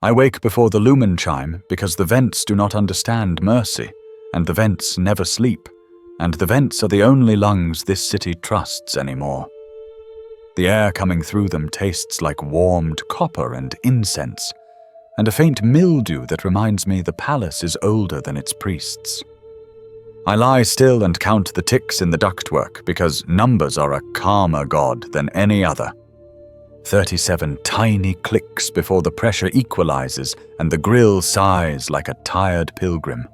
I wake before the lumen chime because the vents do not understand mercy, and the vents never sleep, and the vents are the only lungs this city trusts anymore. The air coming through them tastes like warmed copper and incense, and a faint mildew that reminds me the palace is older than its priests. I lie still and count the ticks in the ductwork because numbers are a calmer god than any other. 37 tiny clicks before the pressure equalizes and the grill sighs like a tired pilgrim.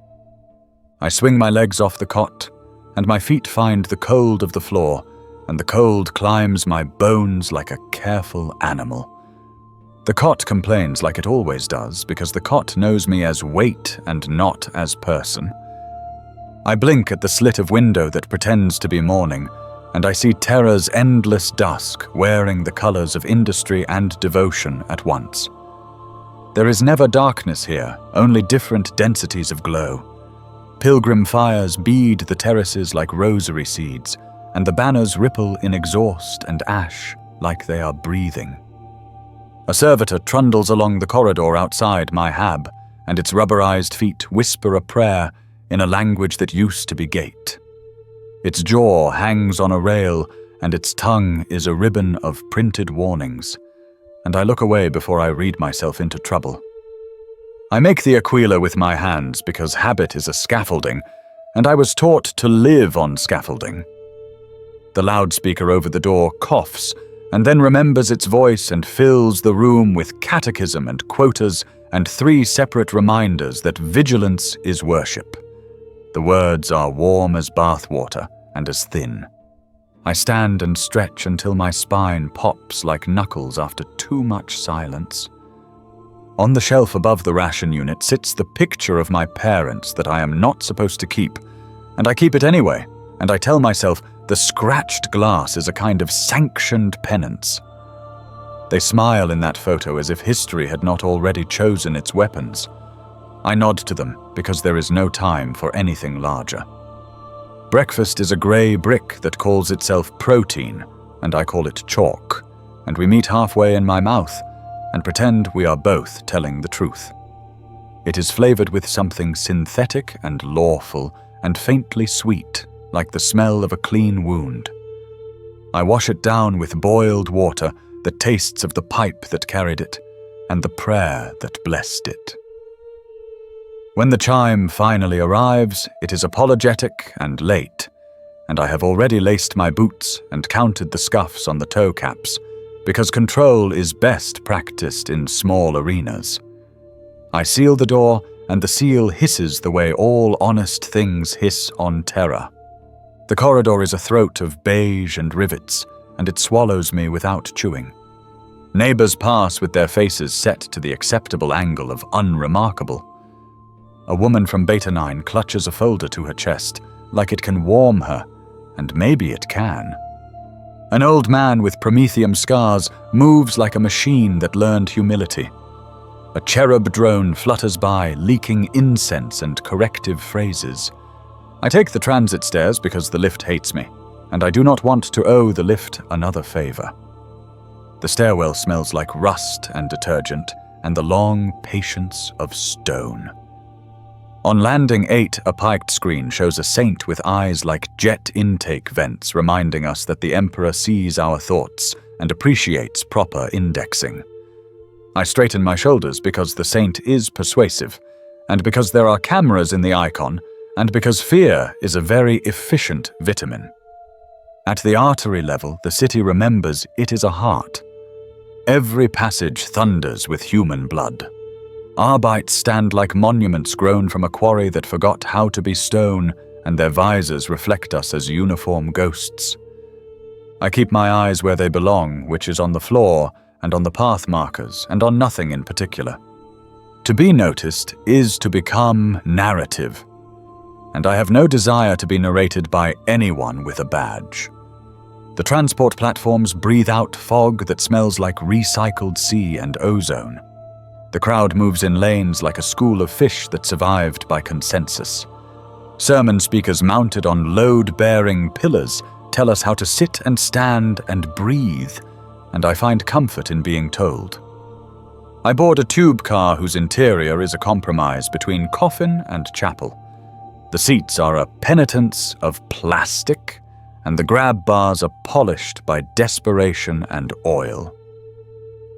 I swing my legs off the cot, and my feet find the cold of the floor, and the cold climbs my bones like a careful animal. The cot complains like it always does because the cot knows me as weight and not as person. I blink at the slit of window that pretends to be morning, and I see terror's endless dusk wearing the colors of industry and devotion at once. There is never darkness here, only different densities of glow. Pilgrim fires bead the terraces like rosary seeds, and the banners ripple in exhaust and ash like they are breathing. A servitor trundles along the corridor outside my hab, and its rubberized feet whisper a prayer in a language that used to be gate. Its jaw hangs on a rail, and its tongue is a ribbon of printed warnings, and I look away before I read myself into trouble. I make the aquila with my hands because habit is a scaffolding, and I was taught to live on scaffolding. The loudspeaker over the door coughs, and then remembers its voice and fills the room with catechism and quotas and 3 separate reminders that vigilance is worship. The words are warm as bathwater and as thin. I stand and stretch until my spine pops like knuckles after too much silence. On the shelf above the ration unit sits the picture of my parents that I am not supposed to keep, and I keep it anyway, and I tell myself the scratched glass is a kind of sanctioned penance. They smile in that photo as if history had not already chosen its weapons. I nod to them because there is no time for anything larger. Breakfast is a grey brick that calls itself protein, and I call it chalk, and we meet halfway in my mouth and pretend we are both telling the truth. It is flavored with something synthetic and lawful and faintly sweet, like the smell of a clean wound. I wash it down with boiled water that tastes of the pipe that carried it and the prayer that blessed it. When the chime finally arrives, it is apologetic and late, and I have already laced my boots and counted the scuffs on the toe caps, because control is best practiced in small arenas. I seal the door, and the seal hisses the way all honest things hiss on terror. The corridor is a throat of beige and rivets, and it swallows me without chewing. Neighbors pass with their faces set to the acceptable angle of unremarkable. A woman from Beta 9 clutches a folder to her chest, like it can warm her, and maybe it can. An old man with Prometheum scars moves like a machine that learned humility. A cherub drone flutters by, leaking incense and corrective phrases. I take the transit stairs because the lift hates me, and I do not want to owe the lift another favor. The stairwell smells like rust and detergent, and the long patience of stone. On landing 8, a piked screen shows a saint with eyes like jet intake vents, reminding us that the Emperor sees our thoughts and appreciates proper indexing. I straighten my shoulders because the saint is persuasive, and because there are cameras in the icon, and because fear is a very efficient vitamin. At the artery level, the city remembers it is a heart. Every passage thunders with human blood. Arbites stand like monuments grown from a quarry that forgot how to be stone, and their visors reflect us as uniform ghosts. I keep my eyes where they belong, which is on the floor, and on the path markers, and on nothing in particular. To be noticed is to become narrative, and I have no desire to be narrated by anyone with a badge. The transport platforms breathe out fog that smells like recycled sea and ozone. The crowd moves in lanes like a school of fish that survived by consensus. Sermon speakers mounted on load-bearing pillars tell us how to sit and stand and breathe, and I find comfort in being told. I board a tube car whose interior is a compromise between coffin and chapel. The seats are a penitence of plastic, and the grab bars are polished by desperation and oil.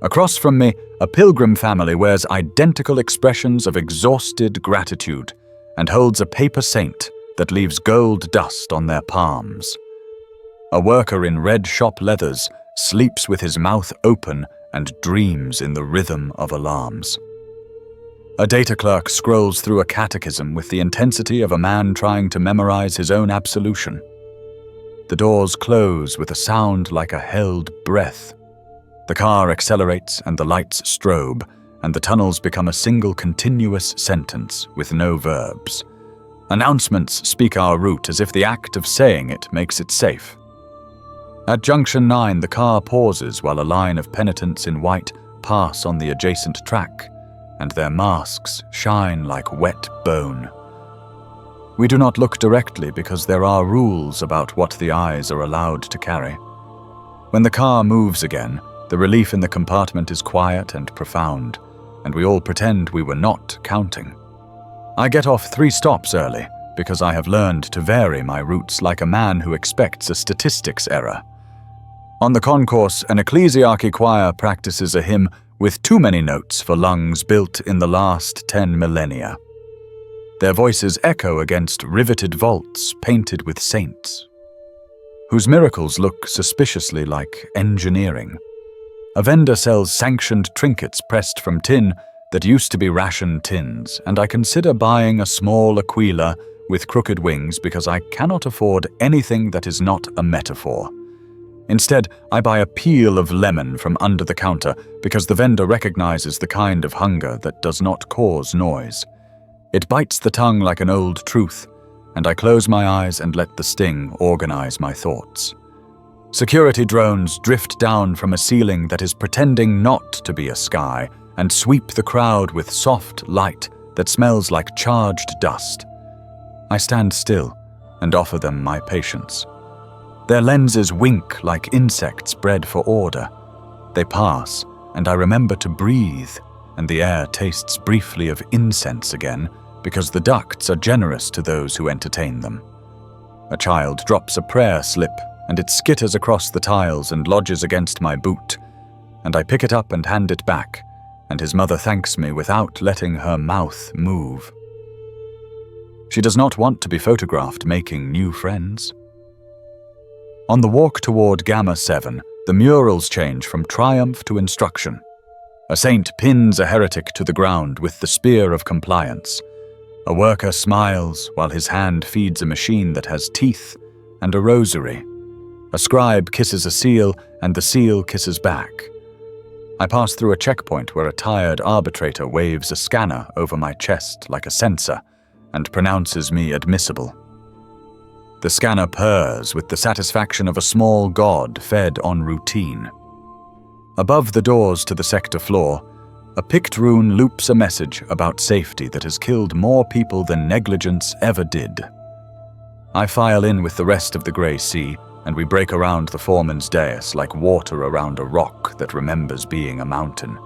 Across from me, a pilgrim family wears identical expressions of exhausted gratitude and holds a paper saint that leaves gold dust on their palms. A worker in red shop leathers sleeps with his mouth open and dreams in the rhythm of alarms. A data clerk scrolls through a catechism with the intensity of a man trying to memorize his own absolution. The doors close with a sound like a held breath. The car accelerates and the lights strobe, and the tunnels become a single continuous sentence with no verbs. Announcements speak our route as if the act of saying it makes it safe. At Junction 9, the car pauses while a line of penitents in white pass on the adjacent track, and their masks shine like wet bone. We do not look directly because there are rules about what the eyes are allowed to carry. When the car moves again, the relief in the compartment is quiet and profound, and we all pretend we were not counting. I get off 3 stops early because I have learned to vary my routes like a man who expects a statistics error. On the concourse, an ecclesiarchy choir practices a hymn with too many notes for lungs built in the last 10 millennia. Their voices echo against riveted vaults painted with saints, whose miracles look suspiciously like engineering. A vendor sells sanctioned trinkets pressed from tin that used to be ration tins, and I consider buying a small aquila with crooked wings because I cannot afford anything that is not a metaphor. Instead, I buy a peel of lemon from under the counter because the vendor recognizes the kind of hunger that does not cause noise. It bites the tongue like an old truth, and I close my eyes and let the sting organize my thoughts. Security drones drift down from a ceiling that is pretending not to be a sky and sweep the crowd with soft light that smells like charged dust. I stand still and offer them my patience. Their lenses wink like insects bred for order. They pass, and I remember to breathe, and the air tastes briefly of incense again because the ducts are generous to those who entertain them. A child drops a prayer slip, and it skitters across the tiles and lodges against my boot, and I pick it up and hand it back, and his mother thanks me without letting her mouth move. She does not want to be photographed making new friends. On the walk toward Gamma 7, the murals change from triumph to instruction. A saint pins a heretic to the ground with the spear of compliance. A worker smiles while his hand feeds a machine that has teeth and a rosary. A scribe kisses a seal, and the seal kisses back. I pass through a checkpoint where a tired arbitrator waves a scanner over my chest like a censor and pronounces me admissible. The scanner purrs with the satisfaction of a small god fed on routine. Above the doors to the sector floor, a picked rune loops a message about safety that has killed more people than negligence ever did. I file in with the rest of the Grey Sea, and we break around the foreman's dais like water around a rock that remembers being a mountain.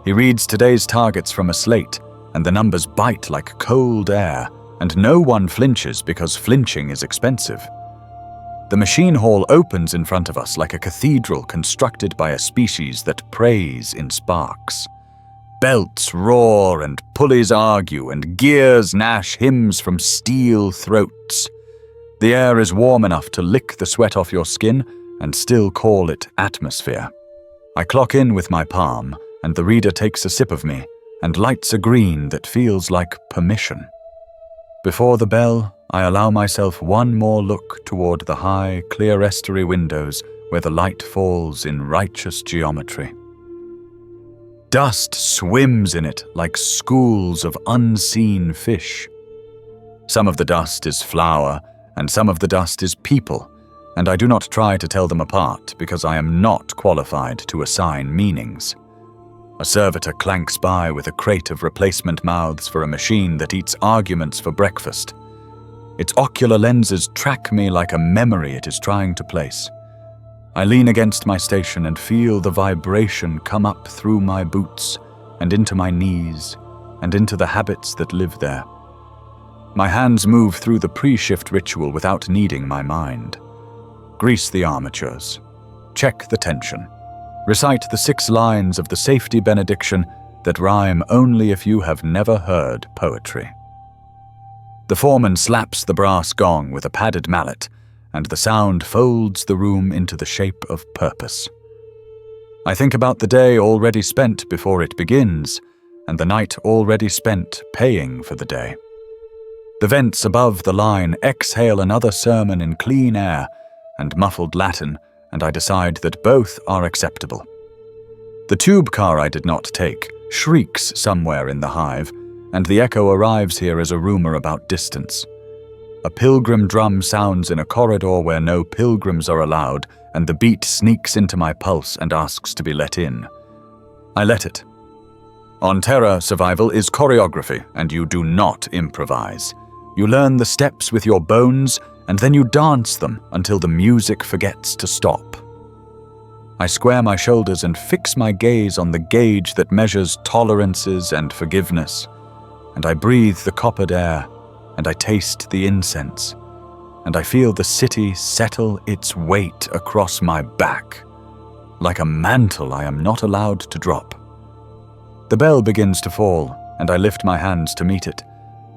He reads today's targets from a slate, and the numbers bite like cold air, and no one flinches because flinching is expensive. The machine hall opens in front of us like a cathedral constructed by a species that prays in sparks. Belts roar and pulleys argue, and gears gnash hymns from steel throats. The air is warm enough to lick the sweat off your skin and still call it atmosphere. I clock in with my palm, and the reader takes a sip of me and lights a green that feels like permission. Before the bell, I allow myself one more look toward the high, clerestory windows where the light falls in righteous geometry. Dust swims in it like schools of unseen fish. Some of the dust is flour, and some of the dust is people, and I do not try to tell them apart because I am not qualified to assign meanings. A servitor clanks by with a crate of replacement mouths for a machine that eats arguments for breakfast. Its ocular lenses track me like a memory it is trying to place. I lean against my station and feel the vibration come up through my boots and into my knees, and into the habits that live there. My hands move through the pre-shift ritual without needing my mind. Grease the armatures. Check the tension. Recite the 6 lines of the safety benediction that rhyme only if you have never heard poetry. The foreman slaps the brass gong with a padded mallet, and the sound folds the room into the shape of purpose. I think about the day already spent before it begins, and the night already spent paying for the day. The vents above the line exhale another sermon in clean air and muffled Latin, and I decide that both are acceptable. The tube car I did not take shrieks somewhere in the hive, and the echo arrives here as a rumor about distance. A pilgrim drum sounds in a corridor where no pilgrims are allowed, and the beat sneaks into my pulse and asks to be let in. I let it. On Terra, survival is choreography, and you do not improvise. You learn the steps with your bones, and then you dance them until the music forgets to stop. I square my shoulders and fix my gaze on the gauge that measures tolerances and forgiveness, and I breathe the coppered air, and I taste the incense, and I feel the city settle its weight across my back, like a mantle I am not allowed to drop. The bell begins to fall, and I lift my hands to meet it,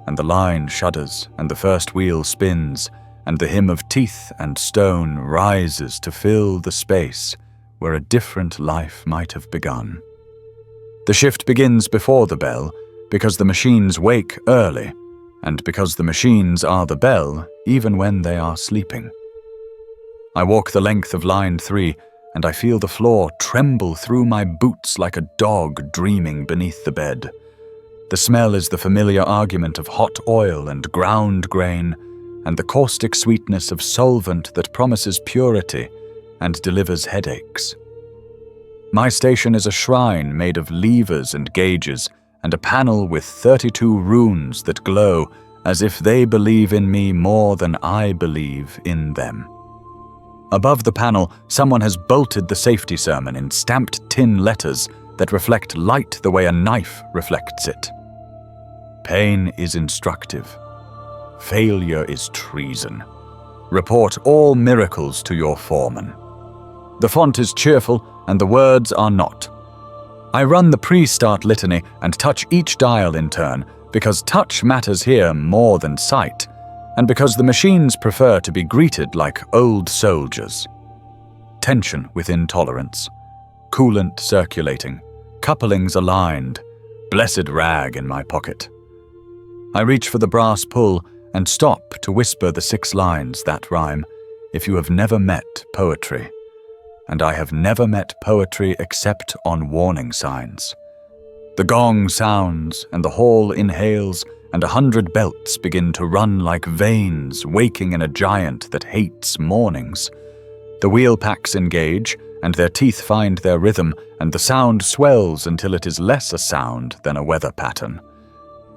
and the line shudders, and the first wheel spins, and the hymn of teeth and stone rises to fill the space where a different life might have begun. The shift begins before the bell, because the machines wake early, and because the machines are the bell even when they are sleeping. I walk the length of line 3, and I feel the floor tremble through my boots like a dog dreaming beneath the bed. The smell is the familiar argument of hot oil and ground grain, and the caustic sweetness of solvent that promises purity and delivers headaches. My station is a shrine made of levers and gauges, and a panel with 32 runes that glow as if they believe in me more than I believe in them. Above the panel, someone has bolted the safety sermon in stamped tin letters that reflect light the way a knife reflects it. Pain is instructive. Failure is treason. Report all miracles to your foreman. The font is cheerful, and the words are not. I run the pre-start litany and touch each dial in turn, because touch matters here more than sight, and because the machines prefer to be greeted like old soldiers. Tension within tolerance. Coolant circulating. Couplings aligned. Blessed rag in my pocket. I reach for the brass pull and stop to whisper the 6 lines that rhyme, if you have never met poetry. And I have never met poetry except on warning signs. The gong sounds, and the hall inhales, and 100 belts begin to run like veins, waking in a giant that hates mornings. The wheel packs engage, and their teeth find their rhythm, and the sound swells until it is less a sound than a weather pattern.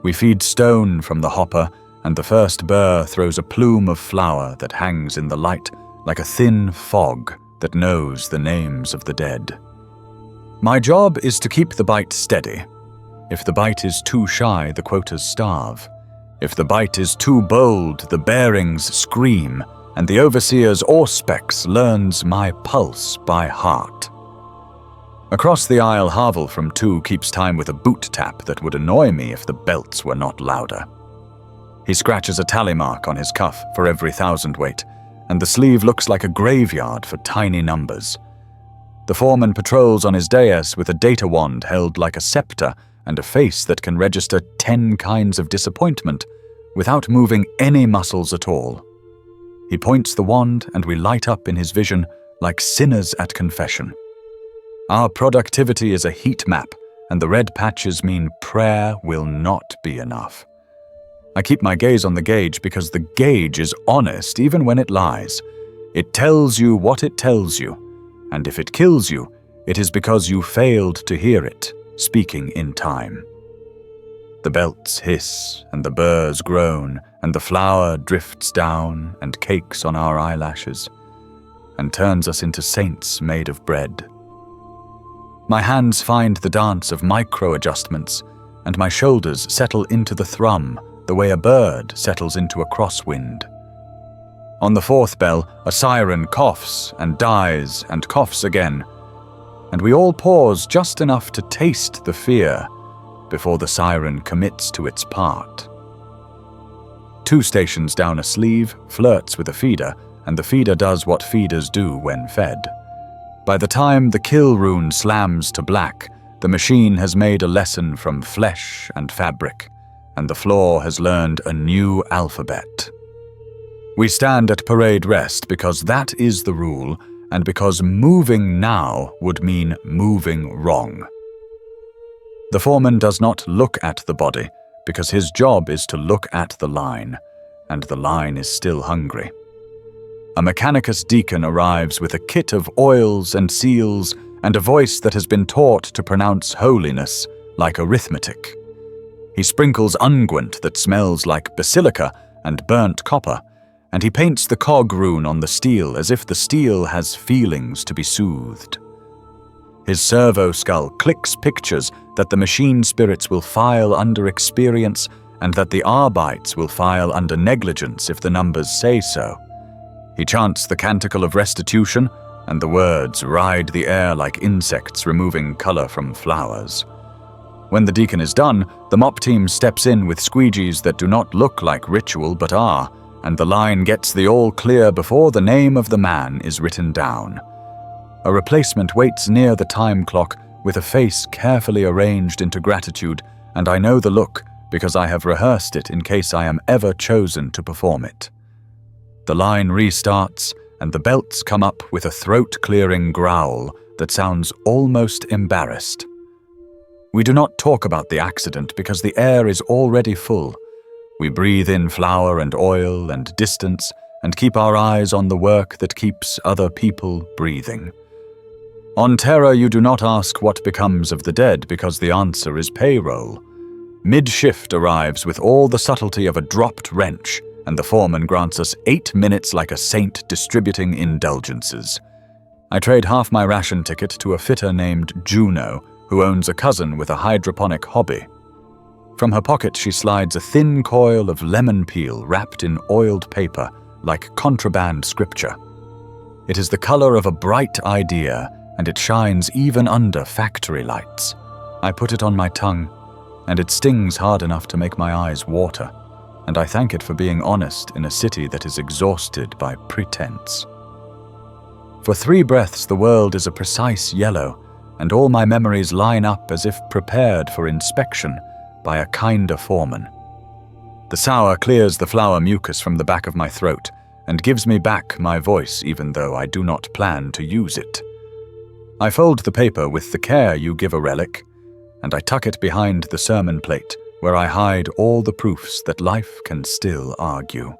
We feed stone from the hopper, and the first burr throws a plume of flour that hangs in the light like a thin fog that knows the names of the dead. My job is to keep the bite steady. If the bite is too shy, the quotas starve. If the bite is too bold, the bearings scream, and the overseer's auspex learns my pulse by heart. Across the aisle, Harvel from 2 keeps time with a boot tap that would annoy me if the belts were not louder. He scratches a tally mark on his cuff for every 1,000-weight, and the sleeve looks like a graveyard for tiny numbers. The foreman patrols on his dais with a data wand held like a scepter and a face that can register 10 kinds of disappointment without moving any muscles at all. He points the wand and we light up in his vision like sinners at confession. Our productivity is a heat map, and the red patches mean prayer will not be enough. I keep my gaze on the gauge because the gauge is honest even when it lies. It tells you what it tells you, and if it kills you, it is because you failed to hear it, speaking in time. The belts hiss, and the burrs groan, and the flour drifts down and cakes on our eyelashes, and turns us into saints made of bread. My hands find the dance of micro-adjustments, and my shoulders settle into the thrum the way a bird settles into a crosswind. On the fourth bell, a siren coughs and dies and coughs again, and we all pause just enough to taste the fear before the siren commits to its part. 2 stations down a sleeve flirts with a feeder, and the feeder does what feeders do when fed. By the time the kill rune slams to black, the machine has made a lesson from flesh and fabric, and the floor has learned a new alphabet. We stand at parade rest because that is the rule, and because moving now would mean moving wrong. The foreman does not look at the body because his job is to look at the line, and the line is still hungry. A Mechanicus deacon arrives with a kit of oils and seals and a voice that has been taught to pronounce holiness like arithmetic. He sprinkles unguent that smells like basilica and burnt copper, and he paints the cog rune on the steel as if the steel has feelings to be soothed. His servo skull clicks pictures that the machine spirits will file under experience and that the arbites will file under negligence if the numbers say so. He chants the canticle of restitution, and the words ride the air like insects removing color from flowers. When the deacon is done, the mop team steps in with squeegees that do not look like ritual but are, and the line gets the all clear before the name of the man is written down. A replacement waits near the time clock with a face carefully arranged into gratitude, and I know the look because I have rehearsed it in case I am ever chosen to perform it. The line restarts, and the belts come up with a throat-clearing growl that sounds almost embarrassed. We do not talk about the accident because the air is already full. We breathe in flour and oil and distance and keep our eyes on the work that keeps other people breathing. On Terra, you do not ask what becomes of the dead because the answer is payroll. Mid-shift arrives with all the subtlety of a dropped wrench, and the foreman grants us 8 minutes like a saint distributing indulgences. I trade half my ration ticket to a fitter named Juno, who owns a cousin with a hydroponic hobby. From her pocket she slides a thin coil of lemon peel wrapped in oiled paper, like contraband scripture. It is the color of a bright idea, and it shines even under factory lights. I put it on my tongue, and it stings hard enough to make my eyes water, and I thank it for being honest in a city that is exhausted by pretense. For 3 breaths the world is a precise yellow, and all my memories line up as if prepared for inspection by a kinder foreman. The sour clears the flour mucus from the back of my throat and gives me back my voice even though I do not plan to use it. I fold the paper with the care you give a relic, and I tuck it behind the sermon plate where I hide all the proofs that life can still argue.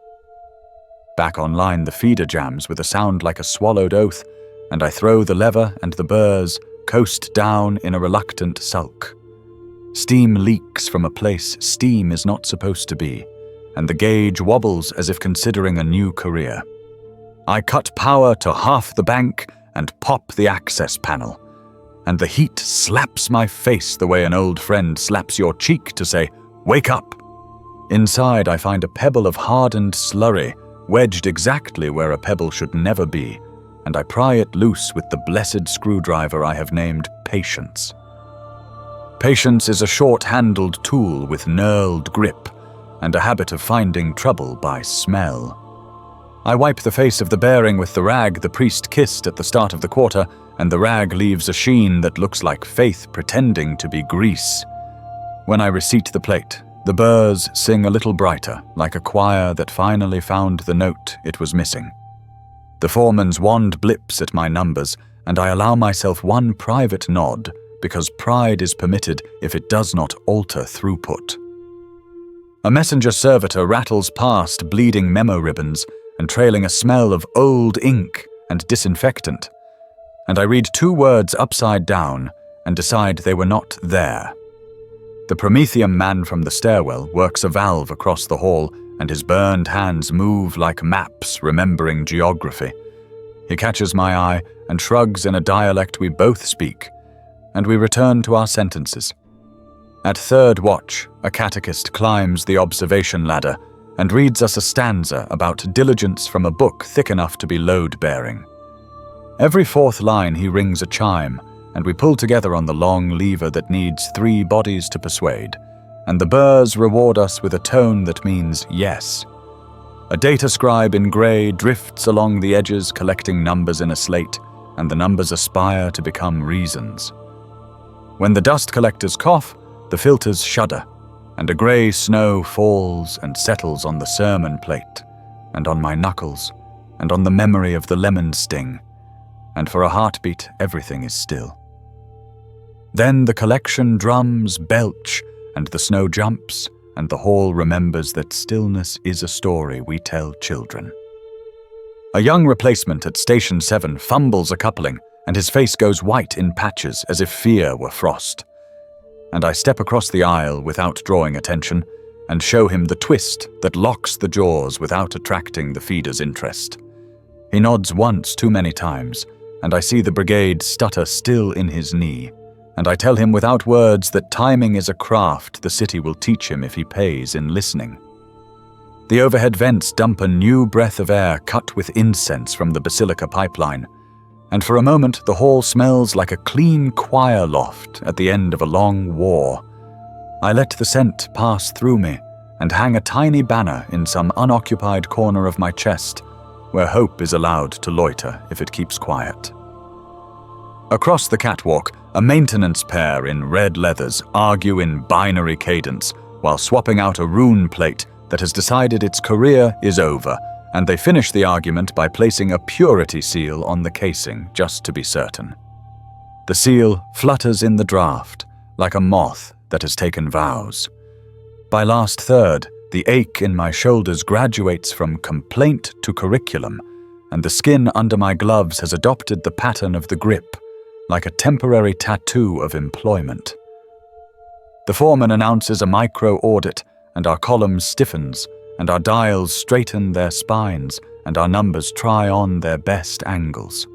Back online the feeder jams with a sound like a swallowed oath, and I throw the lever and the burrs coast down in a reluctant sulk. Steam leaks from a place steam is not supposed to be, and the gauge wobbles as if considering a new career. I cut power to half the bank and pop the access panel, and the heat slaps my face the way an old friend slaps your cheek to say, "Wake up!" Inside I find a pebble of hardened slurry wedged exactly where a pebble should never be, and I pry it loose with the blessed screwdriver I have named Patience. Patience is a short-handled tool with knurled grip and a habit of finding trouble by smell. I wipe the face of the bearing with the rag the priest kissed at the start of the quarter, and the rag leaves a sheen that looks like faith pretending to be grease. When I reseat the plate, the burrs sing a little brighter, like a choir that finally found the note it was missing. The foreman's wand blips at my numbers, and I allow myself one private nod, because pride is permitted if it does not alter throughput. A messenger servitor rattles past bleeding memo ribbons and trailing a smell of old ink and disinfectant, and I read 2 words upside down and decide they were not there. The Prometheum man from the stairwell works a valve across the hall, and his burned hands move like maps remembering geography. He catches my eye and shrugs in a dialect we both speak, and we return to our sentences. At third watch, a catechist climbs the observation ladder and reads us a stanza about diligence from a book thick enough to be load-bearing. Every fourth line he rings a chime, and we pull together on the long lever that needs 3 bodies to persuade, and the burrs reward us with a tone that means yes. A data scribe in grey drifts along the edges collecting numbers in a slate, and the numbers aspire to become reasons. When the dust collectors cough, the filters shudder, and a grey snow falls and settles on the sermon plate, and on my knuckles, and on the memory of the lemon sting, and for a heartbeat everything is still. Then the collection drums belch, and the snow jumps, and the hall remembers that stillness is a story we tell children. A young replacement at Station 7 fumbles a coupling, and his face goes white in patches as if fear were frost. And I step across the aisle without drawing attention, and show him the twist that locks the jaws without attracting the feeder's interest. He nods once too many times, and I see the brigade stutter still in his knee, and I tell him without words that timing is a craft the city will teach him if he pays in listening. The overhead vents dump a new breath of air cut with incense from the basilica pipeline, and for a moment the hall smells like a clean choir loft at the end of a long war. I let the scent pass through me and hang a tiny banner in some unoccupied corner of my chest, where hope is allowed to loiter if it keeps quiet. Across the catwalk, a maintenance pair in red leathers argue in binary cadence while swapping out a rune plate that has decided its career is over, and they finish the argument by placing a purity seal on the casing just to be certain. The seal flutters in the draft, like a moth that has taken vows. By last third, the ache in my shoulders graduates from complaint to curriculum, and the skin under my gloves has adopted the pattern of the grip, like a temporary tattoo of employment. The foreman announces a micro-audit, and our column stiffens, and our dials straighten their spines, and our numbers try on their best angles.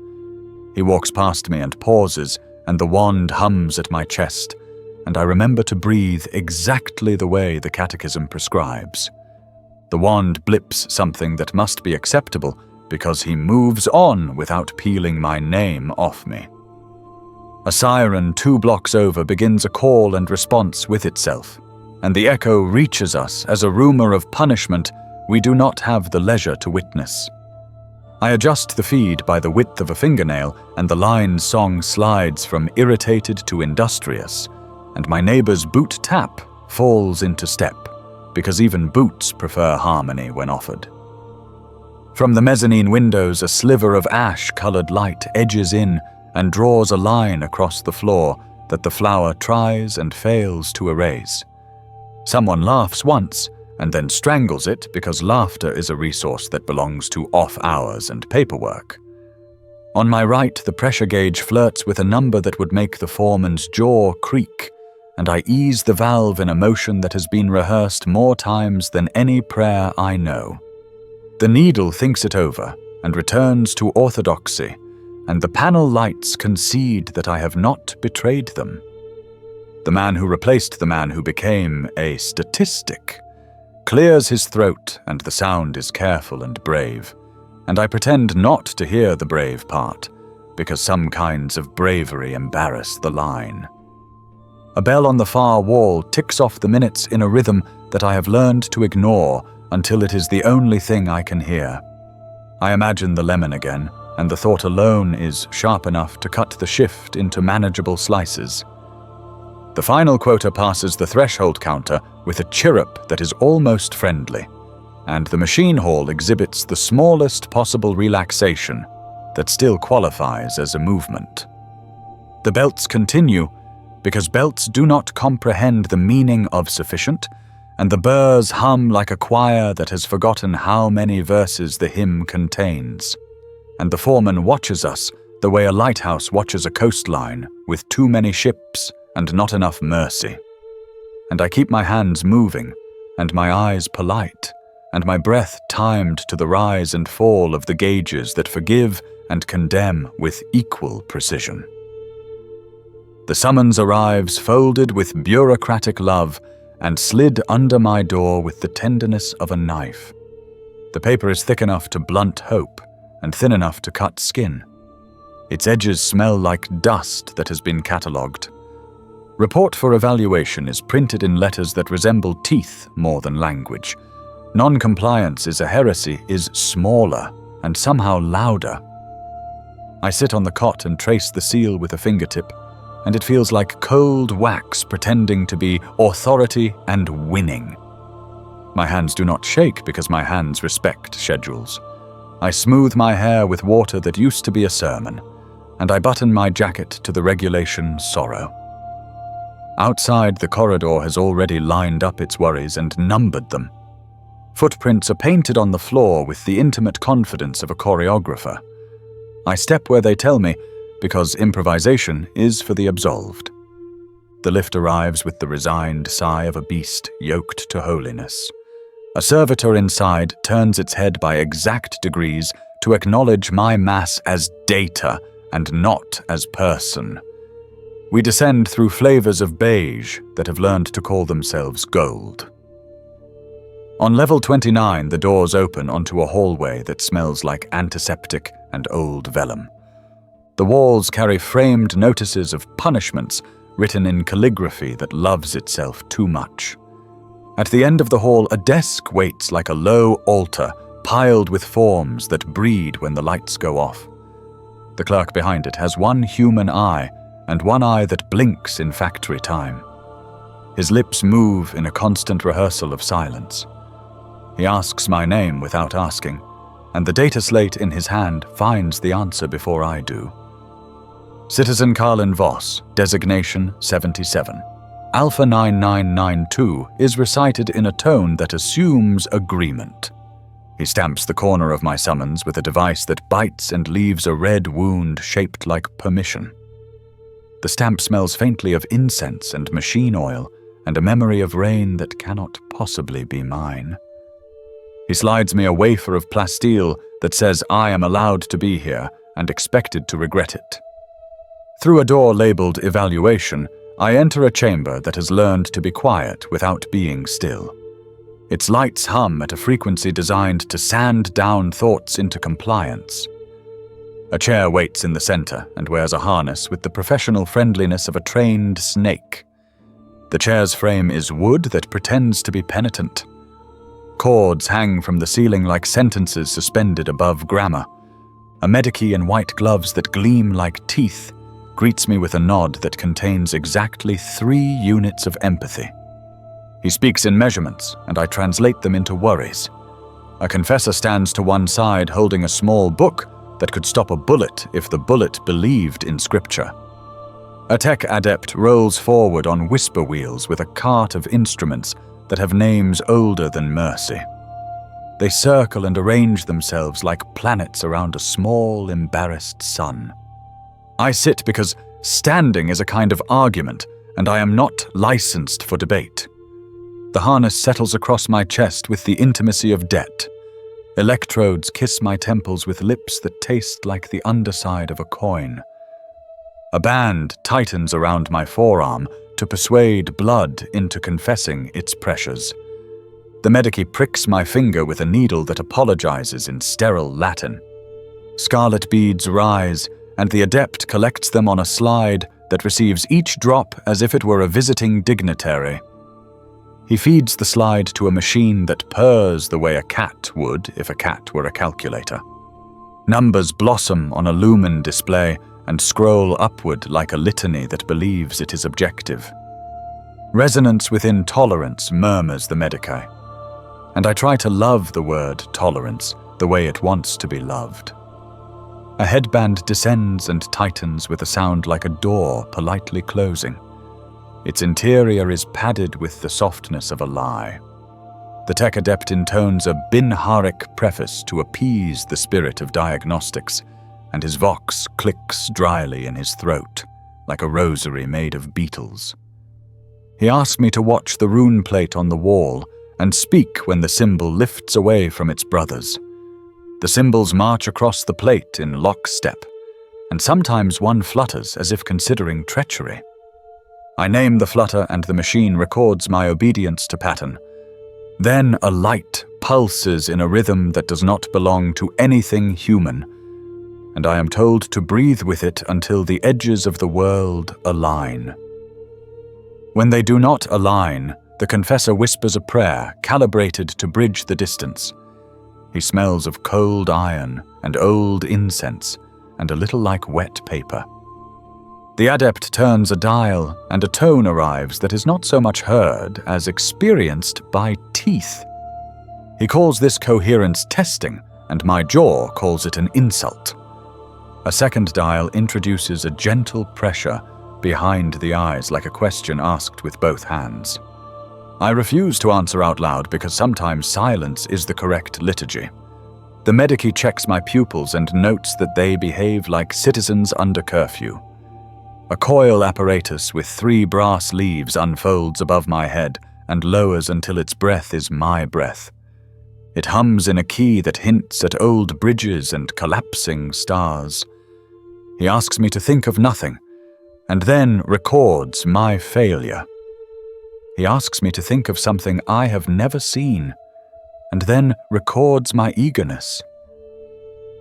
He walks past me and pauses, and the wand hums at my chest, and I remember to breathe exactly the way the catechism prescribes. The wand blips something that must be acceptable, because he moves on without peeling my name off me. A siren 2 blocks over begins a call and response with itself, and the echo reaches us as a rumor of punishment we do not have the leisure to witness. I adjust the feed by the width of a fingernail, and the line song slides from irritated to industrious, and my neighbor's boot tap falls into step, because even boots prefer harmony when offered. From the mezzanine windows, a sliver of ash-colored light edges in and draws a line across the floor that the flower tries and fails to erase. Someone laughs once, and then strangles it because laughter is a resource that belongs to off hours and paperwork. On my right, the pressure gauge flirts with a number that would make the foreman's jaw creak, and I ease the valve in a motion that has been rehearsed more times than any prayer I know. The needle thinks it over and returns to orthodoxy, and the panel lights concede that I have not betrayed them. The man who replaced the man who became a statistic clears his throat, and the sound is careful and brave, and I pretend not to hear the brave part, because some kinds of bravery embarrass the line. A bell on the far wall ticks off the minutes in a rhythm that I have learned to ignore until it is the only thing I can hear. I imagine the lemon again, and the thought alone is sharp enough to cut the shift into manageable slices. The final quota passes the threshold counter with a chirrup that is almost friendly, and the machine hall exhibits the smallest possible relaxation that still qualifies as a movement. The belts continue, because belts do not comprehend the meaning of sufficient, and the burrs hum like a choir that has forgotten how many verses the hymn contains. And the foreman watches us the way a lighthouse watches a coastline with too many ships and not enough mercy. And I keep my hands moving, and my eyes polite, and my breath timed to the rise and fall of the gauges that forgive and condemn with equal precision. The summons arrives folded with bureaucratic love and slid under my door with the tenderness of a knife. The paper is thick enough to blunt hope and thin enough to cut skin. Its edges smell like dust that has been catalogued. Report for evaluation is printed in letters that resemble teeth more than language. Non-compliance is a heresy is smaller and somehow louder. I sit on the cot and trace the seal with a fingertip, and it feels like cold wax pretending to be authority and winning. My hands do not shake because my hands respect schedules. I smooth my hair with water that used to be a sermon, and I button my jacket to the regulation sorrow. Outside, the corridor has already lined up its worries and numbered them. Footprints are painted on the floor with the intimate confidence of a choreographer. I step where they tell me, because improvisation is for the absolved. The lift arrives with the resigned sigh of a beast yoked to holiness. A servitor inside turns its head by exact degrees to acknowledge my mass as data and not as person. We descend through flavors of beige that have learned to call themselves gold. On level 29, the doors open onto a hallway that smells like antiseptic and old vellum. The walls carry framed notices of punishments written in calligraphy that loves itself too much. At the end of the hall, a desk waits like a low altar piled with forms that breed when the lights go off. The clerk behind it has one human eye and one eye that blinks in factory time. His lips move in a constant rehearsal of silence. He asks my name without asking, and the data slate in his hand finds the answer before I do. Citizen Carlin Voss, designation 77. Alpha 9992 is recited in a tone that assumes agreement. He stamps the corner of my summons with a device that bites and leaves a red wound shaped like permission. The stamp smells faintly of incense and machine oil and a memory of rain that cannot possibly be mine. He slides me a wafer of plasteel that says I am allowed to be here and expected to regret it. Through a door labeled evaluation, I enter a chamber that has learned to be quiet without being still. Its lights hum at a frequency designed to sand down thoughts into compliance. A chair waits in the center and wears a harness with the professional friendliness of a trained snake. The chair's frame is wood that pretends to be penitent. Cords hang from the ceiling like sentences suspended above grammar. A medici in white gloves that gleam like teeth greets me with a nod that contains exactly 3 units of empathy. He speaks in measurements, and I translate them into worries. A confessor stands to one side holding a small book that could stop a bullet if the bullet believed in scripture. A tech adept rolls forward on whisper wheels with a cart of instruments that have names older than mercy. They circle and arrange themselves like planets around a small, embarrassed sun. I sit because standing is a kind of argument, and I am not licensed for debate. The harness settles across my chest with the intimacy of debt. Electrodes kiss my temples with lips that taste like the underside of a coin. A band tightens around my forearm to persuade blood into confessing its pressures. The medici pricks my finger with a needle that apologizes in sterile Latin. Scarlet beads rise, and the adept collects them on a slide that receives each drop as if it were a visiting dignitary. He feeds the slide to a machine that purrs the way a cat would if a cat were a calculator. Numbers blossom on a lumen display and scroll upward like a litany that believes it is objective. Resonance within tolerance murmurs the medici, and I try to love the word tolerance the way it wants to be loved. A headband descends and tightens with a sound like a door politely closing. Its interior is padded with the softness of a lie. The tech adept intones a Bin-Harik preface to appease the spirit of diagnostics, and his vox clicks dryly in his throat, like a rosary made of beetles. He asks me to watch the rune plate on the wall and speak when the symbol lifts away from its brothers. The symbols march across the plate in lockstep, and sometimes one flutters as if considering treachery. I name the flutter and the machine records my obedience to pattern. Then a light pulses in a rhythm that does not belong to anything human, and I am told to breathe with it until the edges of the world align. When they do not align, the confessor whispers a prayer calibrated to bridge the distance. He smells of cold iron and old incense and a little like wet paper. The adept turns a dial and a tone arrives that is not so much heard as experienced by teeth. He calls this coherence testing, and my jaw calls it an insult. A second dial introduces a gentle pressure behind the eyes like a question asked with both hands. I refuse to answer out loud because sometimes silence is the correct liturgy. The medici checks my pupils and notes that they behave like citizens under curfew. A coil apparatus with 3 brass leaves unfolds above my head and lowers until its breath is my breath. It hums in a key that hints at old bridges and collapsing stars. He asks me to think of nothing, and then records my failure. He asks me to think of something I have never seen, and then records my eagerness.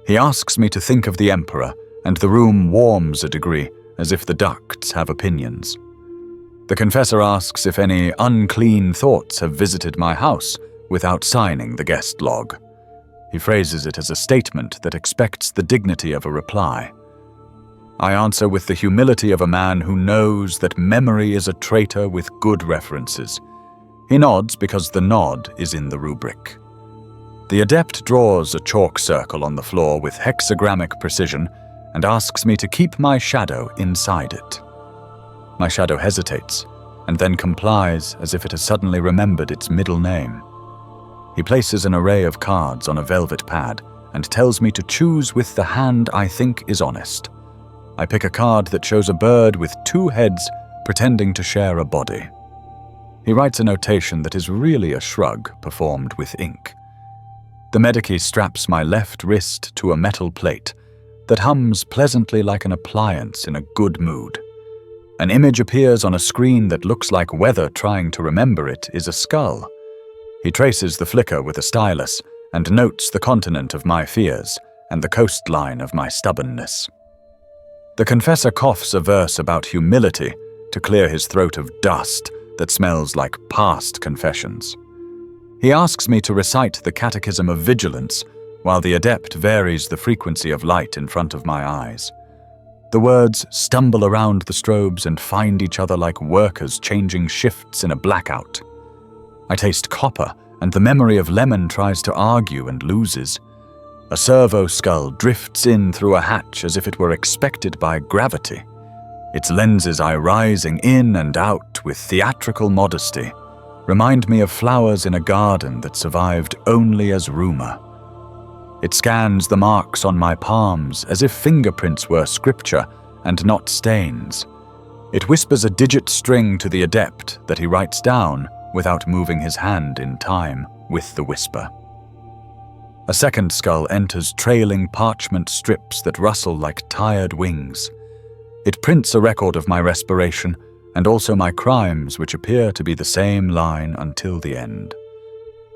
He asks me to think of the Emperor, and the room warms a degree, as if the ducts have opinions. The confessor asks if any unclean thoughts have visited my house without signing the guest log. He phrases it as a statement that expects the dignity of a reply. I answer with the humility of a man who knows that memory is a traitor with good references. He nods because the nod is in the rubric. The adept draws a chalk circle on the floor with hexagrammic precision and asks me to keep my shadow inside it. My shadow hesitates and then complies as if it has suddenly remembered its middle name. He places an array of cards on a velvet pad and tells me to choose with the hand I think is honest. I pick a card that shows a bird with 2 heads pretending to share a body. He writes a notation that is really a shrug performed with ink. The medici straps my left wrist to a metal plate that hums pleasantly like an appliance in a good mood. An image appears on a screen that looks like weather trying to remember it is a skull. He traces the flicker with a stylus and notes the continent of my fears and the coastline of my stubbornness. The confessor coughs a verse about humility to clear his throat of dust that smells like past confessions. He asks me to recite the Catechism of Vigilance while the adept varies the frequency of light in front of my eyes. The words stumble around the strobes and find each other like workers changing shifts in a blackout. I taste copper, and the memory of lemon tries to argue and loses. A servo skull drifts in through a hatch as if it were expected by gravity. Its lenses eye rising in and out with theatrical modesty remind me of flowers in a garden that survived only as rumor. It scans the marks on my palms as if fingerprints were scripture and not stains. It whispers a digit string to the adept that he writes down without moving his hand in time with the whisper. A second skull enters trailing parchment strips that rustle like tired wings. It prints a record of my respiration and also my crimes, which appear to be the same line until the end.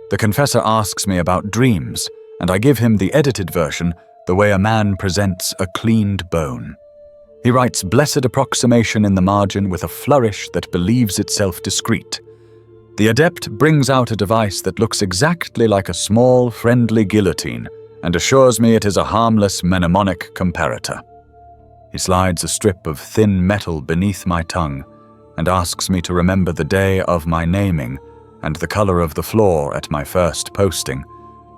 The confessor asks me about dreams, and I give him the edited version, the way a man presents a cleaned bone. He writes blessed approximation in the margin with a flourish that believes itself discreet. The adept brings out a device that looks exactly like a small, friendly guillotine and assures me it is a harmless mnemonic comparator. He slides a strip of thin metal beneath my tongue and asks me to remember the day of my naming and the color of the floor at my first posting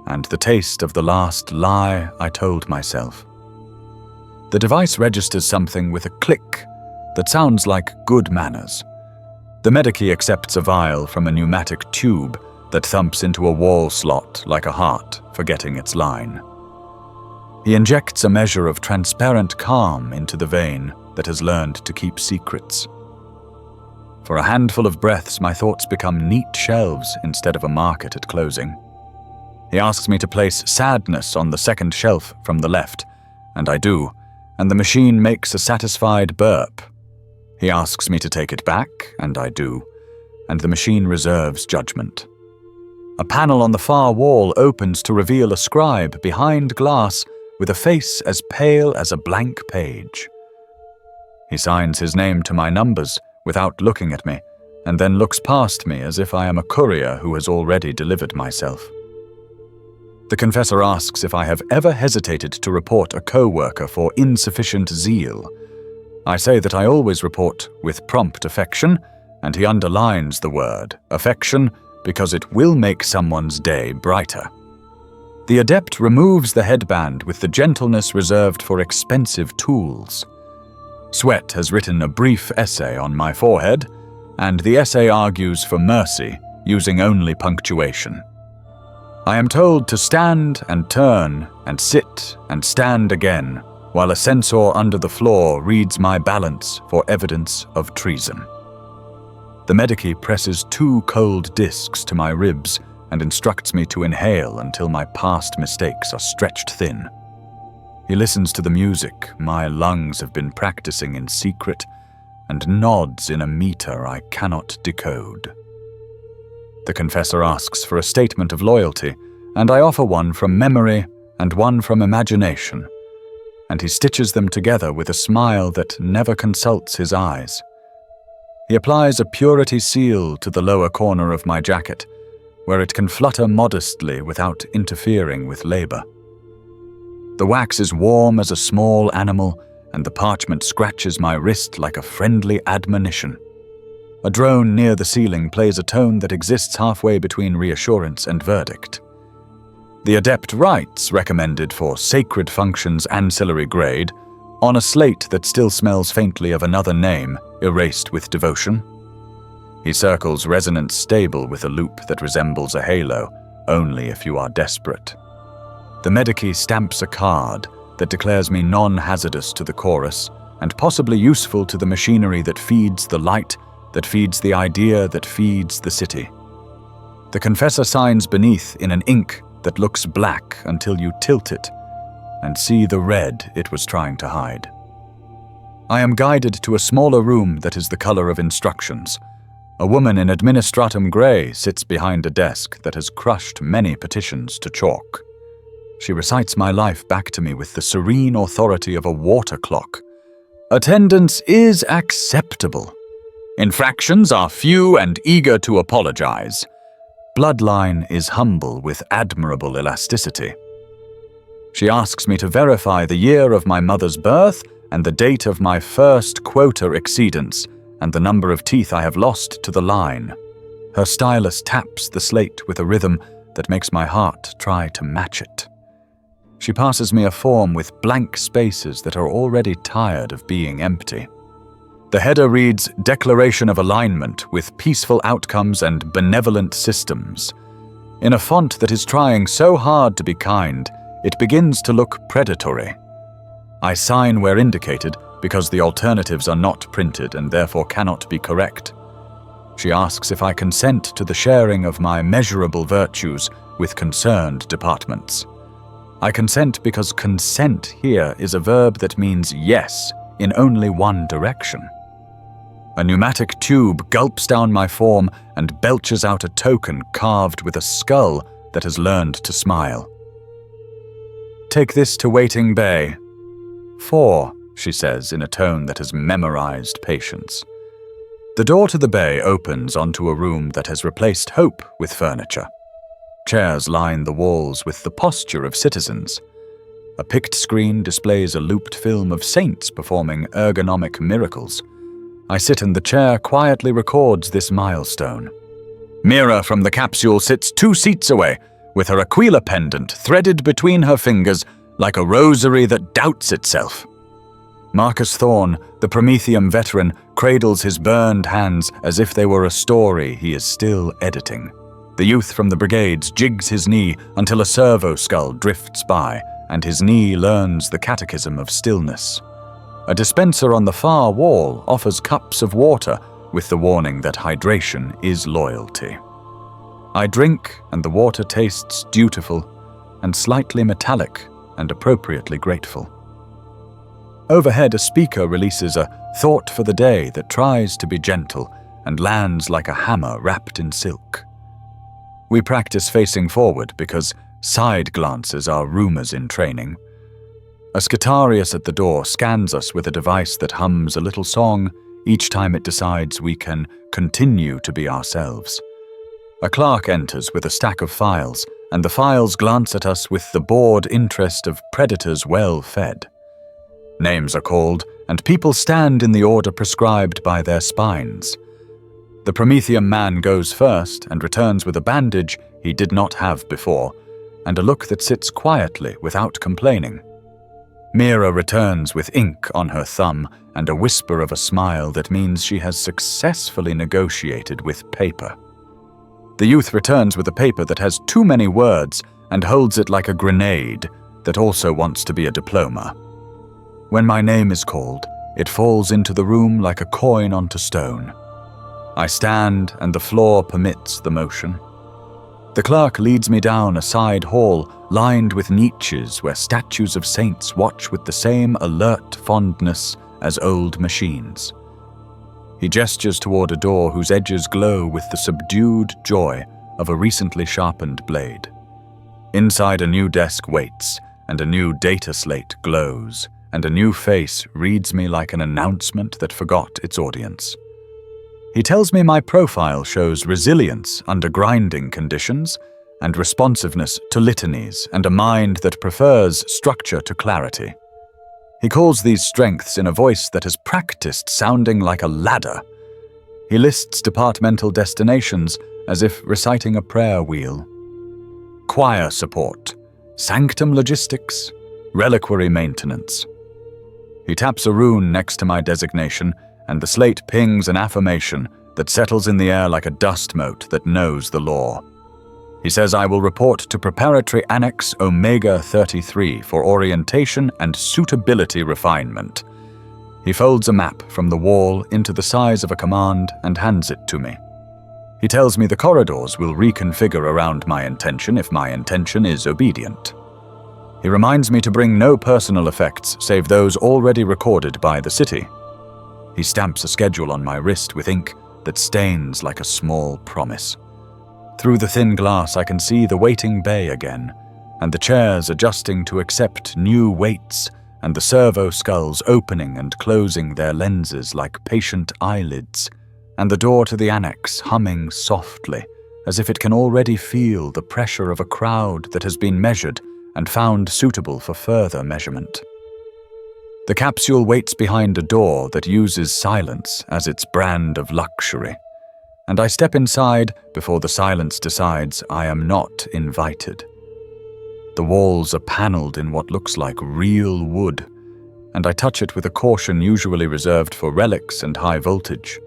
and the taste of the last lie I told myself. The device registers something with a click that sounds like good manners. The medici accepts a vial from a pneumatic tube that thumps into a wall slot like a heart, forgetting its line. He injects a measure of transparent calm into the vein that has learned to keep secrets. For a handful of breaths, my thoughts become neat shelves instead of a market at closing. He asks me to place sadness on the second shelf from the left, and I do, and the machine makes a satisfied burp. He asks me to take it back, and I do, and the machine reserves judgment. A panel on the far wall opens to reveal a scribe behind glass with a face as pale as a blank page. He signs his name to my numbers without looking at me, and then looks past me as if I am a courier who has already delivered myself. The confessor asks if I have ever hesitated to report a co-worker for insufficient zeal. I say that I always report with prompt affection, and he underlines the word affection because it will make someone's day brighter. The adept removes the headband with the gentleness reserved for expensive tools. Sweat has written a brief essay on my forehead, and the essay argues for mercy, using only punctuation. I am told to stand and turn and sit and stand again, while a censor under the floor reads my balance for evidence of treason. The medici presses 2 cold discs to my ribs and instructs me to inhale until my past mistakes are stretched thin. He listens to the music my lungs have been practicing in secret and nods in a meter I cannot decode. The confessor asks for a statement of loyalty, and I offer one from memory and one from imagination, and he stitches them together with a smile that never consults his eyes. He applies a purity seal to the lower corner of my jacket, where it can flutter modestly without interfering with labor. The wax is warm as a small animal, and the parchment scratches my wrist like a friendly admonition. A drone near the ceiling plays a tone that exists halfway between reassurance and verdict. The adept writes, recommended for sacred functions ancillary grade, on a slate that still smells faintly of another name, erased with devotion. He circles resonance stable with a loop that resembles a halo, only if you are desperate. The medici stamps a card that declares me non-hazardous to the chorus and possibly useful to the machinery that feeds the light, that feeds the idea, that feeds the city. The confessor signs beneath in an ink that looks black until you tilt it and see the red it was trying to hide. I am guided to a smaller room that is the color of instructions. A woman in administratum grey sits behind a desk that has crushed many petitions to chalk. She recites my life back to me with the serene authority of a water clock. Attendance is acceptable. Infractions are few and eager to apologize. Bloodline is humble with admirable elasticity. She asks me to verify the year of my mother's birth and the date of my first quota exceedance and the number of teeth I have lost to the line. Her stylus taps the slate with a rhythm that makes my heart try to match it. She passes me a form with blank spaces that are already tired of being empty. The header reads Declaration of Alignment with Peaceful Outcomes and Benevolent Systems. In a font that is trying so hard to be kind, it begins to look predatory. I sign where indicated because the alternatives are not printed and therefore cannot be correct. She asks if I consent to the sharing of my measurable virtues with concerned departments. I consent because consent here is a verb that means yes in only one direction. A pneumatic tube gulps down my form and belches out a token carved with a skull that has learned to smile. Take this to waiting bay. 4, she says in a tone that has memorized patience. The door to the bay opens onto a room that has replaced hope with furniture. Chairs line the walls with the posture of citizens. A pict screen displays a looped film of saints performing ergonomic miracles. I sit in the chair quietly records this milestone. Mira from the capsule sits 2 seats away, with her Aquila pendant threaded between her fingers like a rosary that doubts itself. Marcus Thorne, the Prometheum veteran, cradles his burned hands as if they were a story he is still editing. The youth from the brigades jigs his knee until a servo skull drifts by, and his knee learns the catechism of stillness. A dispenser on the far wall offers cups of water with the warning that hydration is loyalty. I drink, and the water tastes dutiful and slightly metallic and appropriately grateful. Overhead, a speaker releases a thought for the day that tries to be gentle and lands like a hammer wrapped in silk. We practice facing forward because side glances are rumors in training. A Scutarius at the door scans us with a device that hums a little song each time it decides we can continue to be ourselves. A clerk enters with a stack of files, and the files glance at us with the bored interest of predators well fed. Names are called, and people stand in the order prescribed by their spines. The Promethean man goes first and returns with a bandage he did not have before, and a look that sits quietly without complaining. Mira returns with ink on her thumb and a whisper of a smile that means she has successfully negotiated with paper. The youth returns with a paper that has too many words and holds it like a grenade that also wants to be a diploma. When my name is called, it falls into the room like a coin onto stone. I stand and the floor permits the motion. The clerk leads me down a side hall lined with niches where statues of saints watch with the same alert fondness as old machines. He gestures toward a door whose edges glow with the subdued joy of a recently sharpened blade. Inside, a new desk waits, and a new data slate glows, and a new face reads me like an announcement that forgot its audience. He tells me my profile shows resilience under grinding conditions and responsiveness to litanies and a mind that prefers structure to clarity. He calls these strengths in a voice that has practiced sounding like a ladder. He lists departmental destinations as if reciting a prayer wheel. Choir support, sanctum logistics, reliquary maintenance. He taps a rune next to my designation, and the slate pings an affirmation that settles in the air like a dust mote that knows the law. He says I will report to Preparatory Annex Omega 33 for orientation and suitability refinement. He folds a map from the wall into the size of a command and hands it to me. He tells me the corridors will reconfigure around my intention if my intention is obedient. He reminds me to bring no personal effects save those already recorded by the city. He stamps a schedule on my wrist with ink that stains like a small promise. Through the thin glass I can see the waiting bay again, and the chairs adjusting to accept new weights, and the servo skulls opening and closing their lenses like patient eyelids, and the door to the annex humming softly, as if it can already feel the pressure of a crowd that has been measured and found suitable for further measurement. The capsule waits behind a door that uses silence as its brand of luxury, and I step inside before the silence decides I am not invited. The walls are paneled in what looks like real wood, and I touch it with a caution usually reserved for relics and high voltage.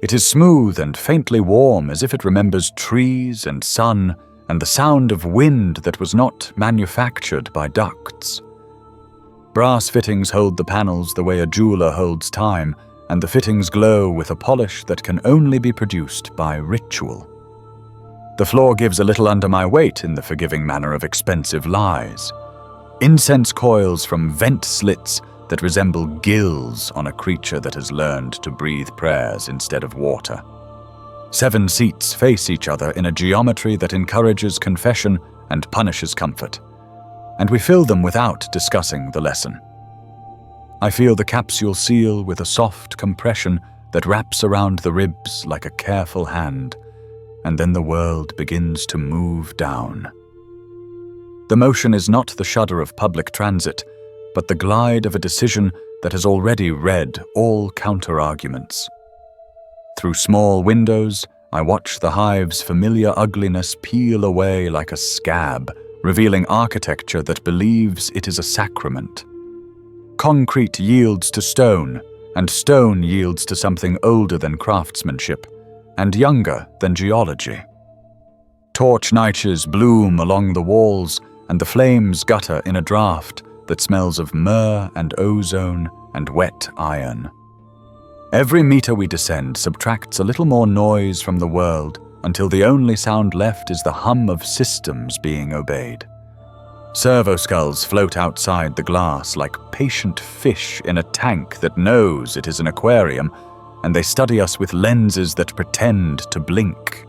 It is smooth and faintly warm, as if it remembers trees and sun and the sound of wind that was not manufactured by ducts. Brass fittings hold the panels the way a jeweler holds time, and the fittings glow with a polish that can only be produced by ritual. The floor gives a little under my weight in the forgiving manner of expensive lies. Incense coils from vent slits that resemble gills on a creature that has learned to breathe prayers instead of water. 7 seats face each other in a geometry that encourages confession and punishes comfort, and we fill them without discussing the lesson. I feel the capsule seal with a soft compression that wraps around the ribs like a careful hand, and then the world begins to move down. The motion is not the shudder of public transit, but the glide of a decision that has already read all counter-arguments. Through small windows, I watch the hive's familiar ugliness peel away like a scab, revealing architecture that believes it is a sacrament. Concrete yields to stone, and stone yields to something older than craftsmanship, and younger than geology. Torch niches bloom along the walls, and the flames gutter in a draught that smells of myrrh and ozone and wet iron. Every meter we descend subtracts a little more noise from the world until the only sound left is the hum of systems being obeyed. Servo skulls float outside the glass like patient fish in a tank that knows it is an aquarium, and they study us with lenses that pretend to blink.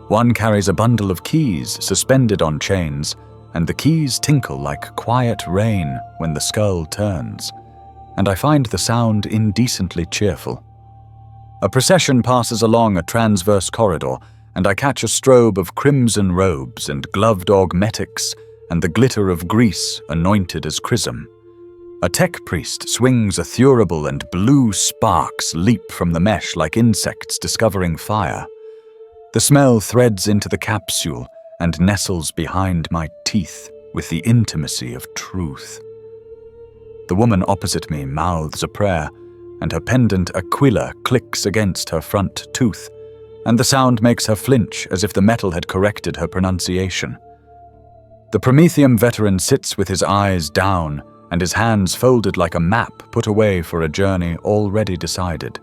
One carries a bundle of keys suspended on chains, and the keys tinkle like quiet rain when the skull turns, and I find the sound indecently cheerful. A procession passes along a transverse corridor, and I catch a strobe of crimson robes and gloved augmetics and the glitter of grease anointed as chrism. A tech priest swings a thurible, and blue sparks leap from the mesh like insects discovering fire. The smell threads into the capsule and nestles behind my teeth with the intimacy of truth. The woman opposite me mouths a prayer, and her pendant aquila clicks against her front tooth, and the sound makes her flinch as if the metal had corrected her pronunciation. The Prometheum veteran sits with his eyes down and his hands folded like a map put away for a journey already decided.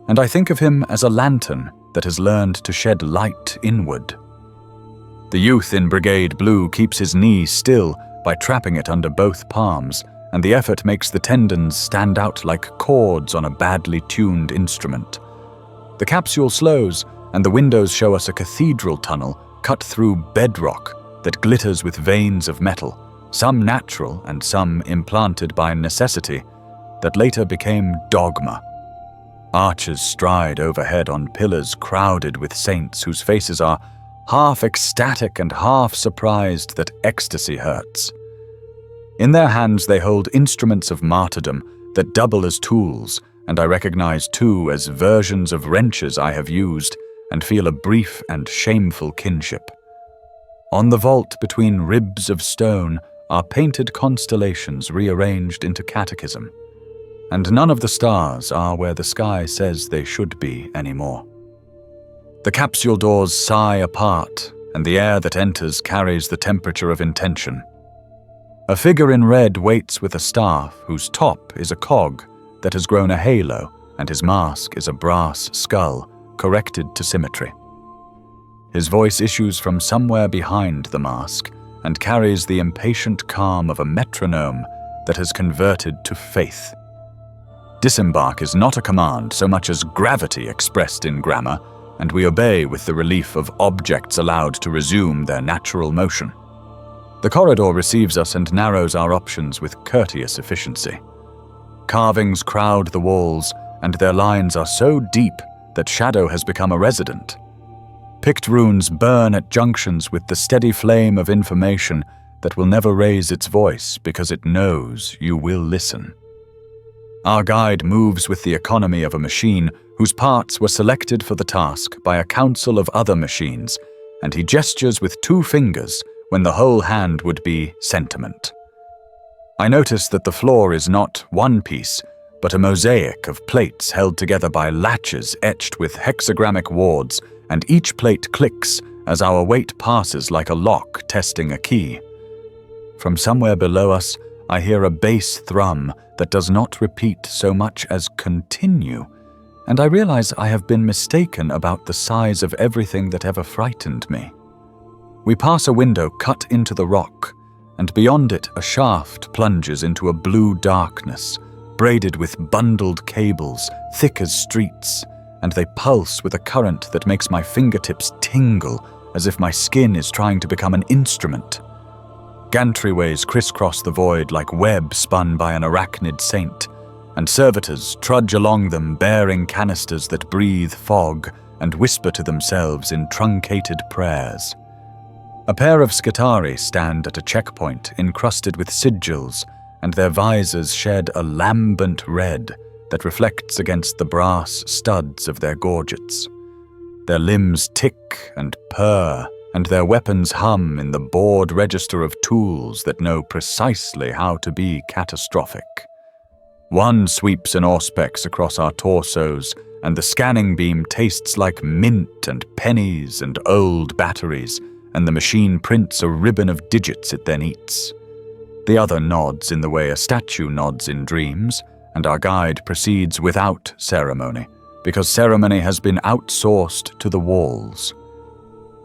And I think of him as a lantern that has learned to shed light inward. The youth in Brigade Blue keeps his knee still by trapping it under both palms, and the effort makes the tendons stand out like chords on a badly tuned instrument. The capsule slows, and the windows show us a cathedral tunnel cut through bedrock that glitters with veins of metal, some natural and some implanted by necessity, that later became dogma. Archers stride overhead on pillars crowded with saints whose faces are half ecstatic and half surprised that ecstasy hurts. In their hands they hold instruments of martyrdom that double as tools, and I recognize two as versions of wrenches I have used, and feel a brief and shameful kinship. On the vault between ribs of stone are painted constellations rearranged into catechism, and none of the stars are where the sky says they should be anymore. The capsule doors sigh apart, and the air that enters carries the temperature of intention. A figure in red waits with a staff whose top is a cog that has grown a halo, and his mask is a brass skull corrected to symmetry. His voice issues from somewhere behind the mask and carries the impatient calm of a metronome that has converted to faith. Disembark is not a command so much as gravity expressed in grammar, and we obey with the relief of objects allowed to resume their natural motion. The corridor receives us and narrows our options with courteous efficiency. Carvings crowd the walls, and their lines are so deep that shadow has become a resident. Picked runes burn at junctions with the steady flame of information that will never raise its voice because it knows you will listen. Our guide moves with the economy of a machine whose parts were selected for the task by a council of other machines, and he gestures with 2 fingers when the whole hand would be sentiment. I notice that the floor is not one piece, but a mosaic of plates held together by latches etched with hexagrammic wards, and each plate clicks as our weight passes like a lock testing a key. From somewhere below us, I hear a bass thrum that does not repeat so much as continue, and I realize I have been mistaken about the size of everything that ever frightened me. We pass a window cut into the rock, and beyond it a shaft plunges into a blue darkness, braided with bundled cables, thick as streets, and they pulse with a current that makes my fingertips tingle as if my skin is trying to become an instrument. Gantryways crisscross the void like web spun by an arachnid saint, and servitors trudge along them bearing canisters that breathe fog and whisper to themselves in truncated prayers. A pair of Scutari stand at a checkpoint encrusted with sigils, and their visors shed a lambent red that reflects against the brass studs of their gorgets. Their limbs tick and purr, and their weapons hum in the bored register of tools that know precisely how to be catastrophic. One sweeps an auspex across our torsos, and the scanning beam tastes like mint and pennies and old batteries, and the machine prints a ribbon of digits it then eats. The other nods in the way a statue nods in dreams, and our guide proceeds without ceremony, because ceremony has been outsourced to the walls.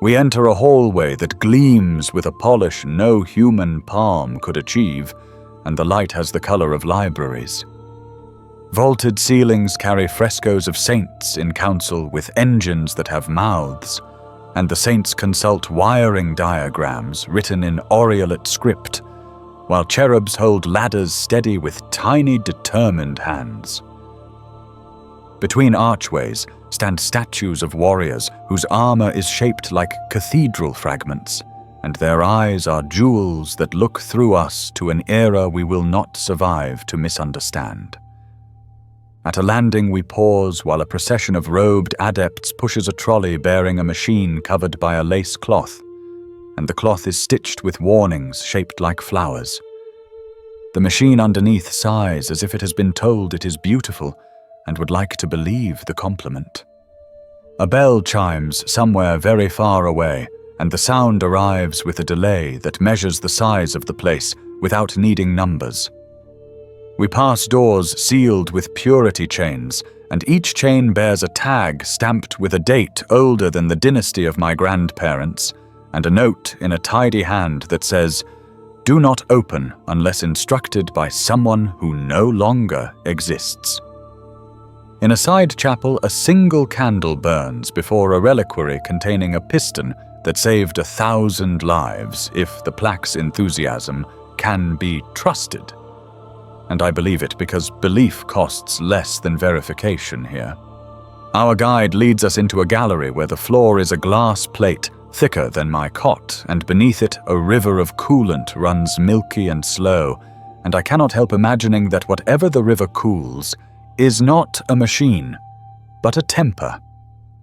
We enter a hallway that gleams with a polish no human palm could achieve, and the light has the color of libraries. Vaulted ceilings carry frescoes of saints in council with engines that have mouths, and the saints consult wiring diagrams written in aureolate script, while cherubs hold ladders steady with tiny, determined hands. Between archways stand statues of warriors whose armor is shaped like cathedral fragments, and their eyes are jewels that look through us to an era we will not survive to misunderstand. At a landing we pause while a procession of robed adepts pushes a trolley bearing a machine covered by a lace cloth, and the cloth is stitched with warnings shaped like flowers. The machine underneath sighs as if it has been told it is beautiful and would like to believe the compliment. A bell chimes somewhere very far away, and the sound arrives with a delay that measures the size of the place without needing numbers. We pass doors sealed with purity chains, and each chain bears a tag stamped with a date older than the dynasty of my grandparents, and a note in a tidy hand that says, "Do not open unless instructed by someone who no longer exists." In a side chapel, a single candle burns before a reliquary containing a piston that saved 1,000 lives, if the plaque's enthusiasm can be trusted. And I believe it because belief costs less than verification here. Our guide leads us into a gallery where the floor is a glass plate thicker than my cot, and beneath it a river of coolant runs milky and slow, and I cannot help imagining that whatever the river cools is not a machine, but a temper.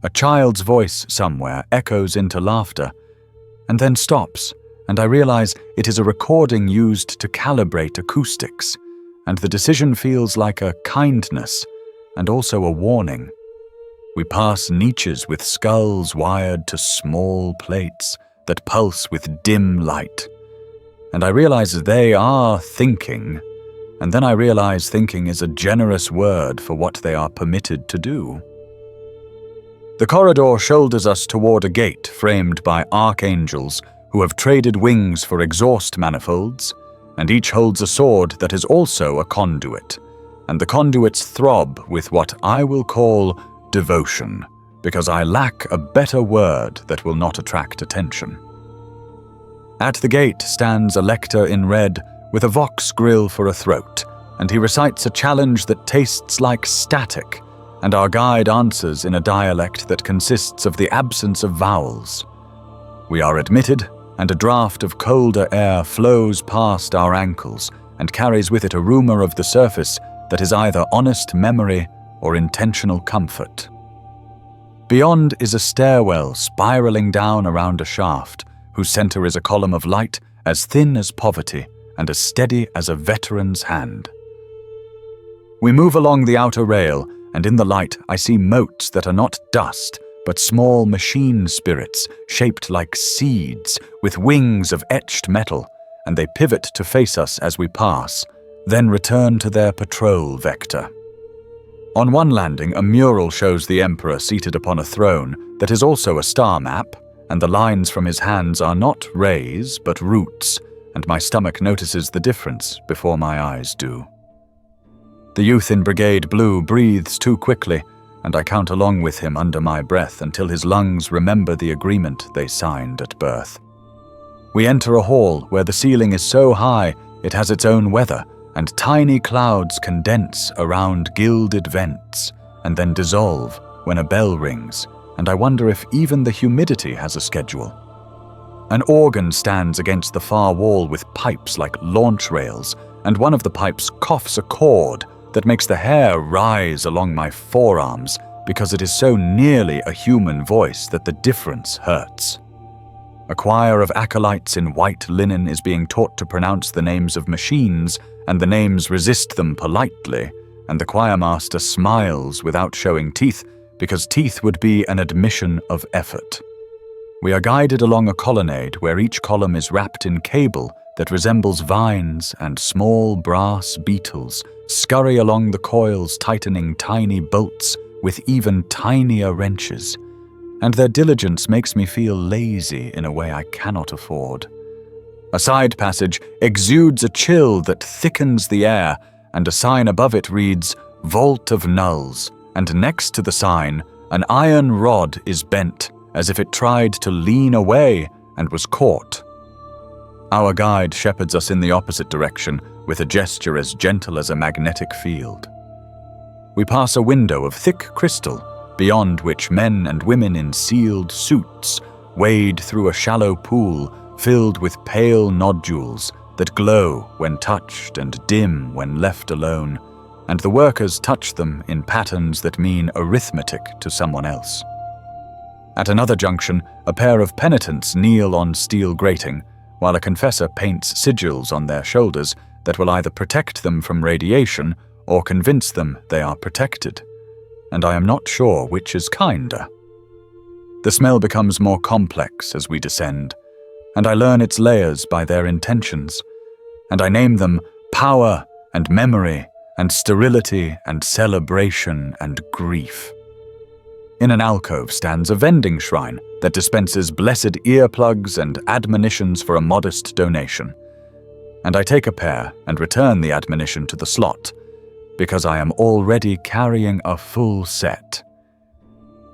A child's voice somewhere echoes into laughter, and then stops, and I realize it is a recording used to calibrate acoustics, and the decision feels like a kindness and also a warning. We pass niches with skulls wired to small plates that pulse with dim light, and I realize they are thinking, and then I realize thinking is a generous word for what they are permitted to do. The corridor shoulders us toward a gate framed by archangels who have traded wings for exhaust manifolds, and each holds a sword that is also a conduit, and the conduits throb with what I will call devotion, because I lack a better word that will not attract attention. At the gate stands a lector in red with a vox grill for a throat, and he recites a challenge that tastes like static, and our guide answers in a dialect that consists of the absence of vowels. We are admitted, and a draught of colder air flows past our ankles and carries with it a rumor of the surface that is either honest memory or intentional comfort. Beyond is a stairwell spiraling down around a shaft, whose center is a column of light as thin as poverty and as steady as a veteran's hand. We move along the outer rail, and in the light I see motes that are not dust, but small machine spirits shaped like seeds with wings of etched metal, and they pivot to face us as we pass, then return to their patrol vector. On one landing, a mural shows the Emperor seated upon a throne that is also a star map, and the lines from his hands are not rays but roots, and my stomach notices the difference before my eyes do. The youth in Brigade Blue breathes too quickly, and I count along with him under my breath until his lungs remember the agreement they signed at birth. We enter a hall where the ceiling is so high it has its own weather, and tiny clouds condense around gilded vents and then dissolve when a bell rings, and I wonder if even the humidity has a schedule. An organ stands against the far wall with pipes like launch rails, and one of the pipes coughs a chord that makes the hair rise along my forearms because it is so nearly a human voice that the difference hurts. A choir of acolytes in white linen is being taught to pronounce the names of machines, and the names resist them politely, and the choirmaster smiles without showing teeth because teeth would be an admission of effort. We are guided along a colonnade where each column is wrapped in cable that resembles vines, and small brass beetles scurry along the coils, tightening tiny bolts with even tinier wrenches. and their diligence makes me feel lazy in a way I cannot afford. A side passage exudes a chill that thickens the air, and a sign above it reads, "Vault of Nulls," and next to the sign, an iron rod is bent, as if it tried to lean away and was caught. Our guide shepherds us in the opposite direction with a gesture as gentle as a magnetic field. We pass a window of thick crystal, beyond which men and women in sealed suits wade through a shallow pool filled with pale nodules that glow when touched and dim when left alone, and the workers touch them in patterns that mean arithmetic to someone else. At another junction, a pair of penitents kneel on steel grating, while a confessor paints sigils on their shoulders that will either protect them from radiation or convince them they are protected, and I am not sure which is kinder. The smell becomes more complex as we descend, and I learn its layers by their intentions, and I name them power and memory and sterility and celebration and grief. In an alcove stands a vending shrine that dispenses blessed earplugs and admonitions for a modest donation, and I take a pair and return the admonition to the slot, because I am already carrying a full set.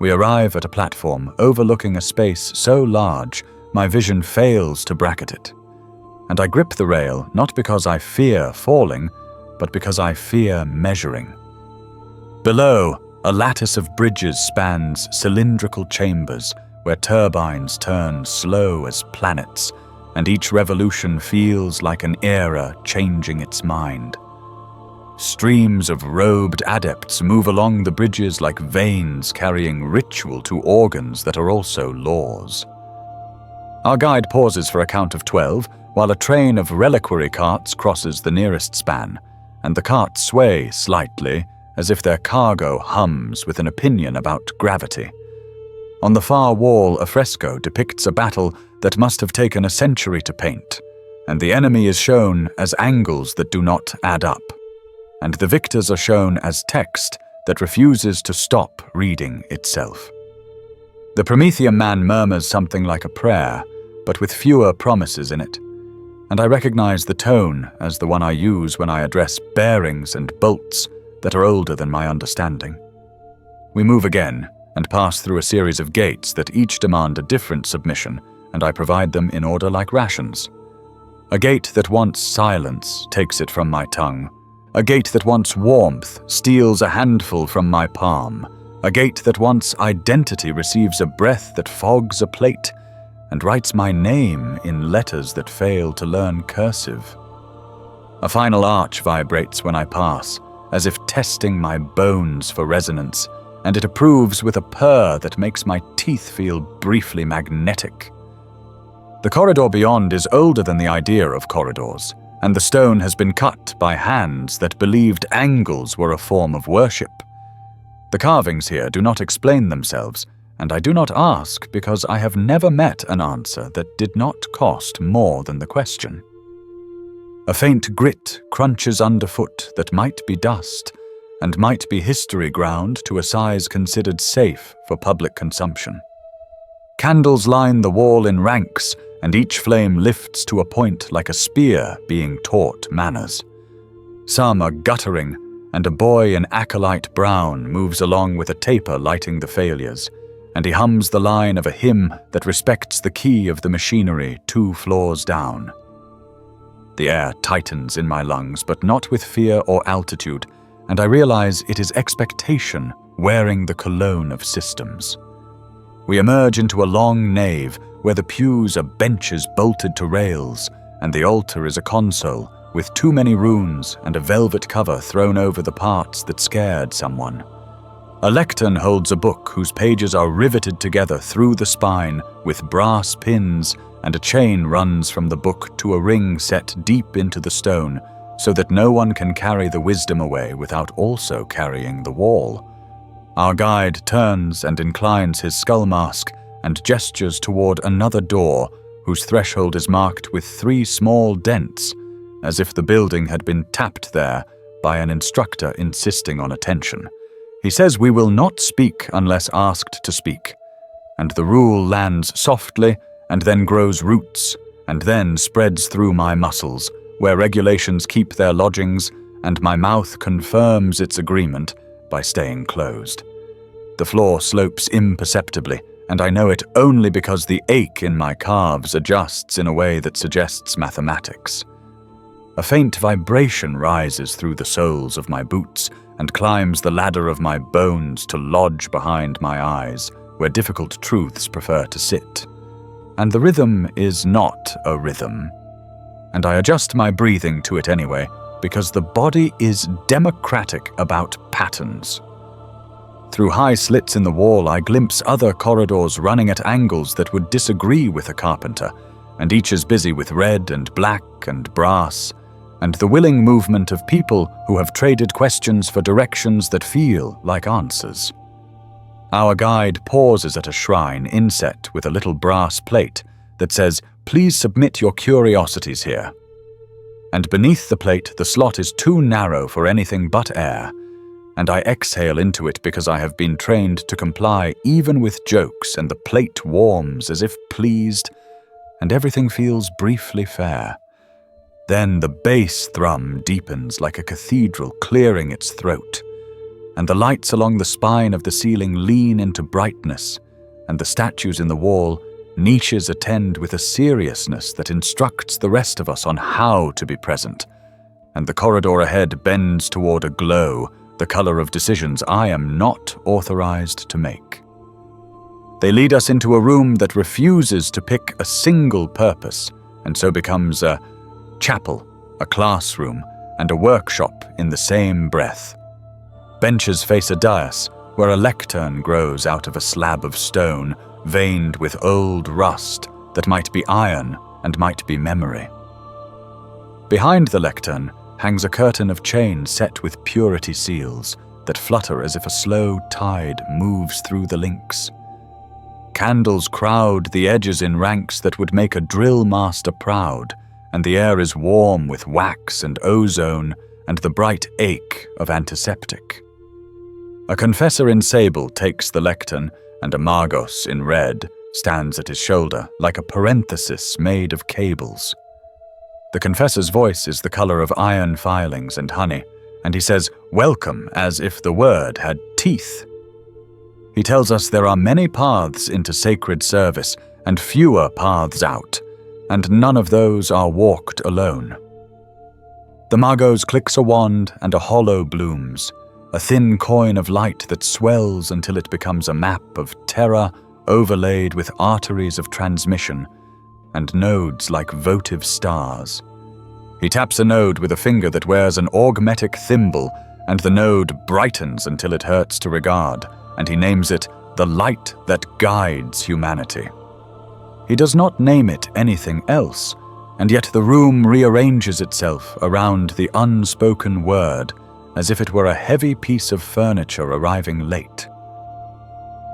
We arrive at a platform overlooking a space so large my vision fails to bracket it, and I grip the rail not because I fear falling, but because I fear measuring. Below, a lattice of bridges spans cylindrical chambers where turbines turn slow as planets, and each revolution feels like an era changing its mind. Streams of robed adepts move along the bridges like veins carrying ritual to organs that are also laws. Our guide pauses for a count of 12, while a train of reliquary carts crosses the nearest span, and the carts sway slightly as if their cargo hums with an opinion about gravity. On the far wall, a fresco depicts a battle that must have taken a century to paint, and the enemy is shown as angles that do not add up, and the victors are shown as text that refuses to stop reading itself. The Promethean man murmurs something like a prayer, but with fewer promises in it, and I recognize the tone as the one I use when I address bearings and bolts that are older than my understanding. We move again and pass through a series of gates that each demand a different submission, and I provide them in order like rations. A gate that wants silence takes it from my tongue. A gate that wants warmth steals a handful from my palm. A gate that wants identity receives a breath that fogs a plate and writes my name in letters that fail to learn cursive. A final arch vibrates when I pass, as if testing my bones for resonance, and it approves with a purr that makes my teeth feel briefly magnetic. The corridor beyond is older than the idea of corridors, and the stone has been cut by hands that believed angles were a form of worship. The carvings here do not explain themselves, and I do not ask because I have never met an answer that did not cost more than the question. A faint grit crunches underfoot that might be dust, and might be history ground to a size considered safe for public consumption. Candles line the wall in ranks, and each flame lifts to a point like a spear being taught manners. Some are guttering, and a boy in acolyte brown moves along with a taper lighting the failures, and he hums the line of a hymn that respects the key of the machinery 2 floors down. The air tightens in my lungs, but not with fear or altitude, and I realize it is expectation wearing the cologne of systems. We emerge into a long nave where the pews are benches bolted to rails, and the altar is a console with too many runes and a velvet cover thrown over the parts that scared someone. A lectern holds a book whose pages are riveted together through the spine with brass pins, and a chain runs from the book to a ring set deep into the stone so that no one can carry the wisdom away without also carrying the wall. Our guide turns and inclines his skull mask and gestures toward another door whose threshold is marked with 3 small dents, as if the building had been tapped there by an instructor insisting on attention. He says we will not speak unless asked to speak, and the rule lands softly and then grows roots and then spreads through my muscles, where regulations keep their lodgings and my mouth confirms its agreement by staying closed. The floor slopes imperceptibly, and I know it only because the ache in my calves adjusts in a way that suggests mathematics. A faint vibration rises through the soles of my boots and climbs the ladder of my bones to lodge behind my eyes, where difficult truths prefer to sit. And the rhythm is not a rhythm. And I adjust my breathing to it anyway, because the body is democratic about patterns. Through high slits in the wall, I glimpse other corridors running at angles that would disagree with a carpenter, and each is busy with red and black and brass, and the willing movement of people who have traded questions for directions that feel like answers. Our guide pauses at a shrine inset with a little brass plate that says, "Please submit your curiosities here." And beneath the plate, the slot is too narrow for anything but air, and I exhale into it because I have been trained to comply even with jokes, and the plate warms as if pleased, and everything feels briefly fair. Then the bass thrum deepens like a cathedral clearing its throat, and the lights along the spine of the ceiling lean into brightness, and the statues in the wall niches attend with a seriousness that instructs the rest of us on how to be present, and the corridor ahead bends toward a glow, the color of decisions I am not authorized to make. They lead us into a room that refuses to pick a single purpose, and so becomes a chapel, a classroom, and a workshop in the same breath. Benches face a dais, where a lectern grows out of a slab of stone, veined with old rust that might be iron and might be memory. Behind the lectern hangs a curtain of chain set with purity seals that flutter as if a slow tide moves through the links. Candles crowd the edges in ranks that would make a drill master proud, and the air is warm with wax and ozone and the bright ache of antiseptic. A confessor in sable takes the lectern, and a magos in red stands at his shoulder like a parenthesis made of cables. The confessor's voice is the color of iron filings and honey, and he says "welcome" as if the word had teeth. He tells us there are many paths into sacred service and fewer paths out, and none of those are walked alone. The magos clicks a wand and a hollow blooms, a thin coin of light that swells until it becomes a map of terror overlaid with arteries of transmission and nodes like votive stars. He taps a node with a finger that wears an augmetic thimble, and the node brightens until it hurts to regard, and he names it the light that guides humanity. He does not name it anything else, and yet the room rearranges itself around the unspoken word as if it were a heavy piece of furniture arriving late.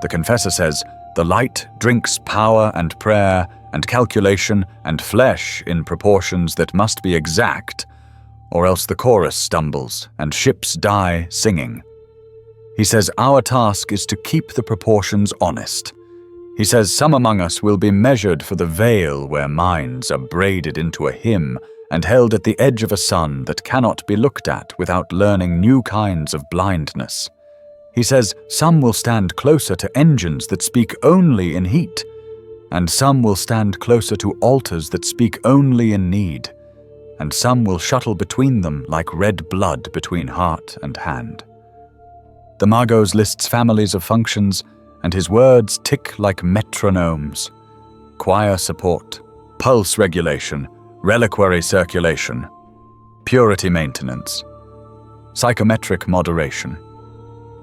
The confessor says, "The light drinks power and prayer and calculation and flesh in proportions that must be exact, or else the chorus stumbles and ships die singing." He says our task is to keep the proportions honest. He says some among us will be measured for the veil where minds are braided into a hymn and held at the edge of a sun that cannot be looked at without learning new kinds of blindness. He says some will stand closer to engines that speak only in heat, and some will stand closer to altars that speak only in need, and some will shuttle between them like red blood between heart and hand. The magos lists families of functions, and his words tick like metronomes. Choir support, pulse regulation, reliquary circulation, purity maintenance, psychometric moderation,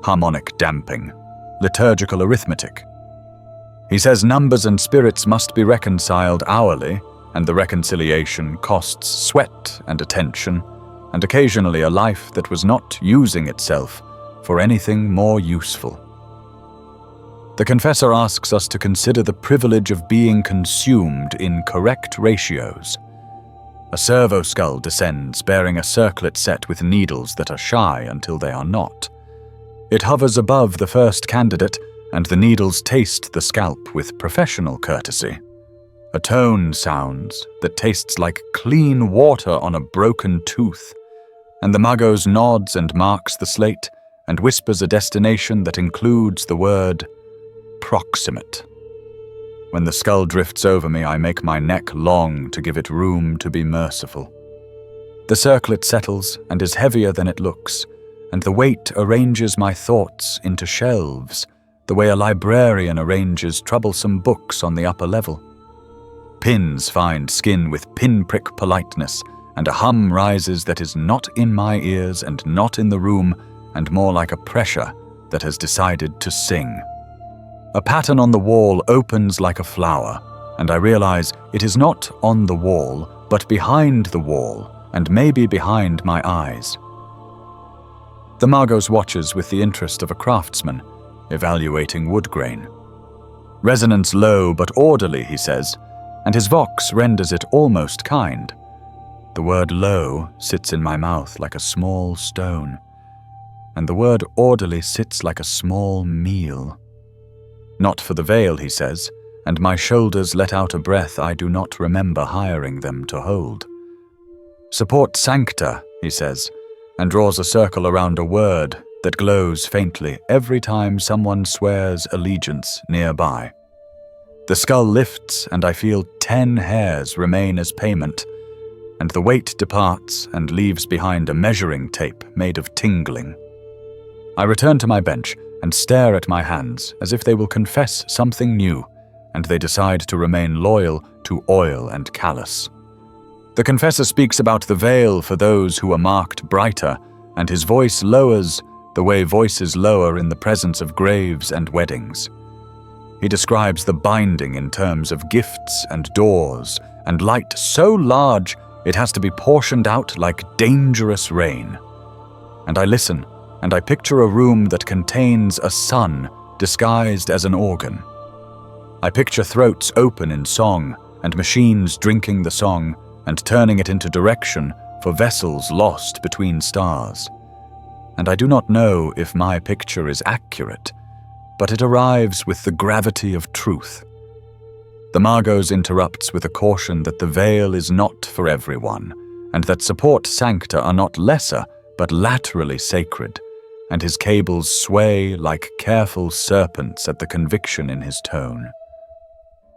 harmonic damping, liturgical arithmetic. He says numbers and spirits must be reconciled hourly, and the reconciliation costs sweat and attention, and occasionally a life that was not using itself for anything more useful. The confessor asks us to consider the privilege of being consumed in correct ratios. A servo skull descends bearing a circlet set with needles that are shy until they are not. It hovers above the first candidate, and the needles taste the scalp with professional courtesy. A tone sounds that tastes like clean water on a broken tooth, and the Magos nods and marks the slate and whispers a destination that includes the word proximate. When the skull drifts over me, I make my neck long to give it room to be merciful. The circlet settles and is heavier than it looks, and the weight arranges my thoughts into shelves, the way a librarian arranges troublesome books on the upper level. Pins find skin with pinprick politeness, and a hum rises that is not in my ears and not in the room, and more like a pressure that has decided to sing. A pattern on the wall opens like a flower, and I realize it is not on the wall, but behind the wall, and maybe behind my eyes. The Magos watches with the interest of a craftsman, evaluating wood grain. Resonance low but orderly, he says, and his vox renders it almost kind. The word low sits in my mouth like a small stone, and the word orderly sits like a small meal. Not for the veil, he says, and my shoulders let out a breath I do not remember hiring them to hold. Support sancta, he says, and draws a circle around a word that glows faintly every time someone swears allegiance nearby. The skull lifts, and I feel 10 hairs remain as payment, and the weight departs and leaves behind a measuring tape made of tingling. I return to my bench and stare at my hands as if they will confess something new, and they decide to remain loyal to oil and callus. The confessor speaks about the veil for those who are marked brighter, and his voice lowers the way voices lower in the presence of graves and weddings. He describes the binding in terms of gifts and doors, and light so large it has to be portioned out like dangerous rain. And I listen, and I picture a room that contains a sun disguised as an organ. I picture throats open in song, and machines drinking the song and turning it into direction for vessels lost between stars. And I do not know if my picture is accurate, but it arrives with the gravity of truth. The Magos interrupts with a caution that the veil is not for everyone, and that support sancta are not lesser, but laterally sacred, and his cables sway like careful serpents at the conviction in his tone.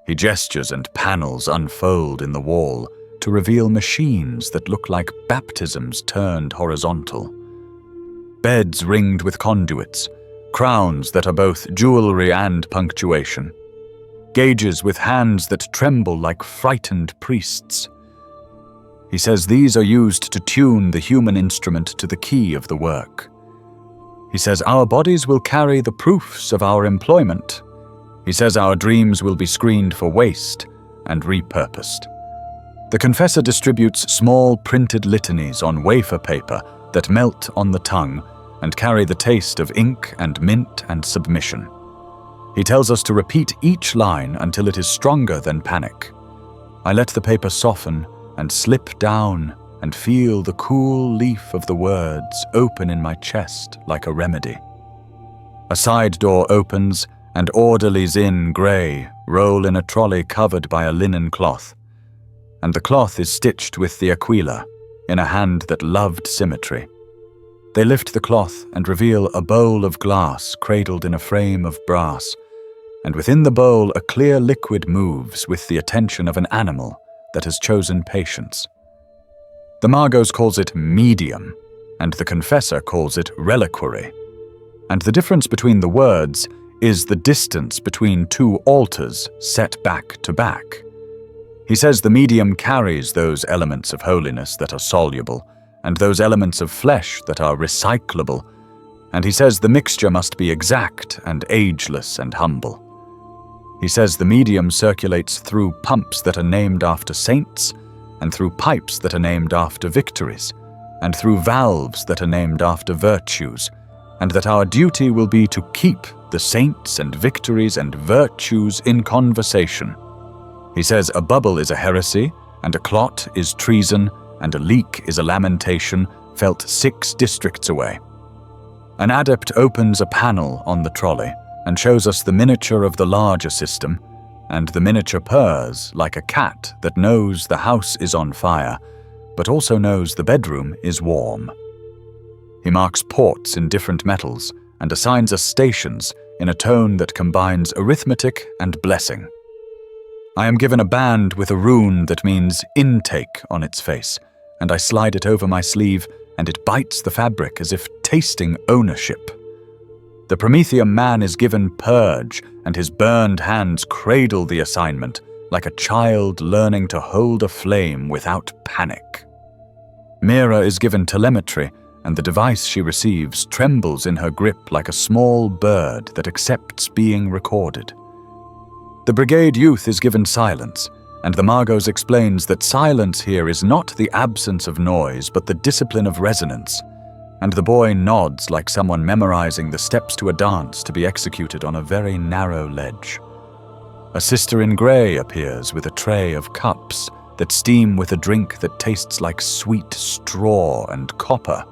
He gestures and panels unfold in the wall to reveal machines that look like baptisms turned horizontal. Beds ringed with conduits, crowns that are both jewelry and punctuation, gauges with hands that tremble like frightened priests. He says these are used to tune the human instrument to the key of the work. He says our bodies will carry the proofs of our employment. He says our dreams will be screened for waste and repurposed. The confessor distributes small printed litanies on wafer paper that melt on the tongue and carry the taste of ink and mint and submission. He tells us to repeat each line until it is stronger than panic. I let the paper soften and slip down and feel the cool leaf of the words open in my chest like a remedy. A side door opens, and orderlies in grey roll in a trolley covered by a linen cloth, and the cloth is stitched with the aquila in a hand that loved symmetry. They lift the cloth and reveal a bowl of glass cradled in a frame of brass, and within the bowl a clear liquid moves with the attention of an animal that has chosen patience. The Magos calls it medium, and the confessor calls it reliquary, and the difference between the words is the distance between two altars set back to back. He says the medium carries those elements of holiness that are soluble, and those elements of flesh that are recyclable, and he says the mixture must be exact and ageless and humble. He says the medium circulates through pumps that are named after saints, and through pipes that are named after victories, and through valves that are named after virtues, and that our duty will be to keep the saints and victories and virtues in conversation. He says a bubble is a heresy, and a clot is treason, and a leak is a lamentation felt 6 districts away. An adept opens a panel on the trolley, and shows us the miniature of the larger system, and the miniature purrs like a cat that knows the house is on fire, but also knows the bedroom is warm. He marks ports in different metals and assigns us stations in a tone that combines arithmetic and blessing. I am given a band with a rune that means intake on its face, and I slide it over my sleeve, and it bites the fabric as if tasting ownership. The Promethean man is given purge, and his burned hands cradle the assignment like a child learning to hold a flame without panic. Mira is given telemetry, and the device she receives trembles in her grip like a small bird that accepts being recorded. The brigade youth is given silence, and the Margos explains that silence here is not the absence of noise but the discipline of resonance, and the boy nods like someone memorizing the steps to a dance to be executed on a very narrow ledge. A sister in grey appears with a tray of cups that steam with a drink that tastes like sweet straw and copper,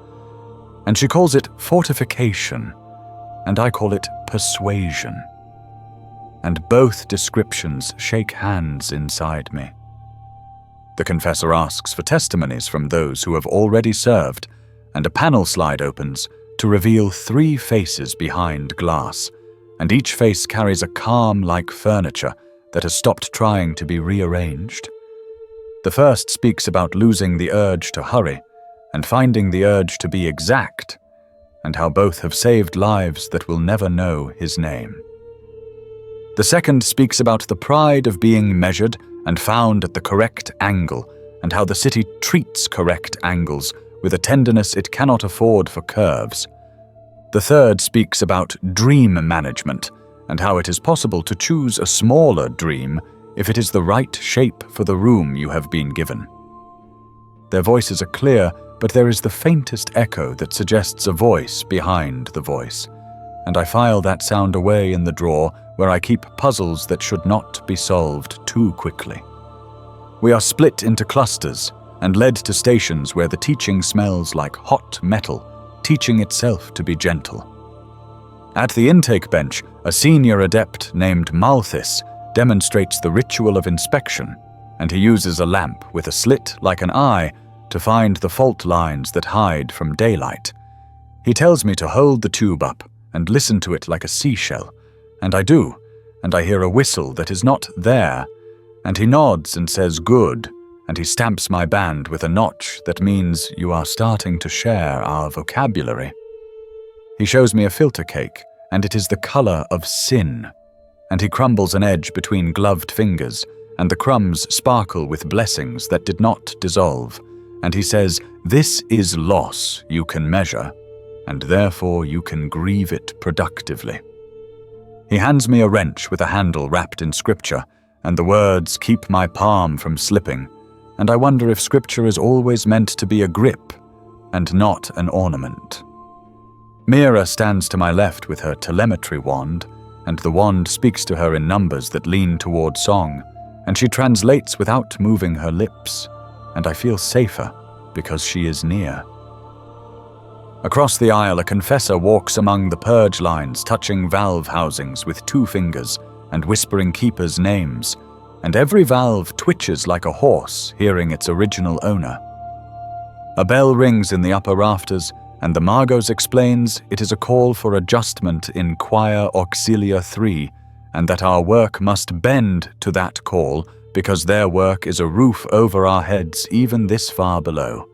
and she calls it fortification, and I call it persuasion. And both descriptions shake hands inside me. The confessor asks for testimonies from those who have already served, and a panel slide opens to reveal 3 faces behind glass, and each face carries a calm like furniture that has stopped trying to be rearranged. The first speaks about losing the urge to hurry and finding the urge to be exact, and how both have saved lives that will never know his name. The second speaks about the pride of being measured and found at the correct angle, and how the city treats correct angles with a tenderness it cannot afford for curves. The third speaks about dream management, and how it is possible to choose a smaller dream if it is the right shape for the room you have been given. Their voices are clear, but there is the faintest echo that suggests a voice behind the voice, and I file that sound away in the drawer where I keep puzzles that should not be solved too quickly. We are split into clusters and led to stations where the teaching smells like hot metal, teaching itself to be gentle. At the intake bench, a senior adept named Malthus demonstrates the ritual of inspection, and he uses a lamp with a slit like an eye to find the fault lines that hide from daylight. He tells me to hold the tube up and listen to it like a seashell, and I do, and I hear a whistle that is not there, and he nods and says good, and he stamps my band with a notch that means you are starting to share our vocabulary. He shows me a filter cake, and it is the color of sin, and he crumbles an edge between gloved fingers, and the crumbs sparkle with blessings that did not dissolve, and he says, "This is loss you can measure, and therefore you can grieve it productively." He hands me a wrench with a handle wrapped in scripture, and the words keep my palm from slipping, and I wonder if scripture is always meant to be a grip and not an ornament. Mira stands to my left with her telemetry wand, and the wand speaks to her in numbers that lean toward song, and she translates without moving her lips, and I feel safer because she is near. Across the aisle, a confessor walks among the purge lines, touching valve housings with 2 fingers and whispering keepers' names, and every valve twitches like a horse hearing its original owner. A bell rings in the upper rafters, and the Margos explains it is a call for adjustment in Choir Auxilia 3, and that our work must bend to that call because their work is a roof over our heads even this far below.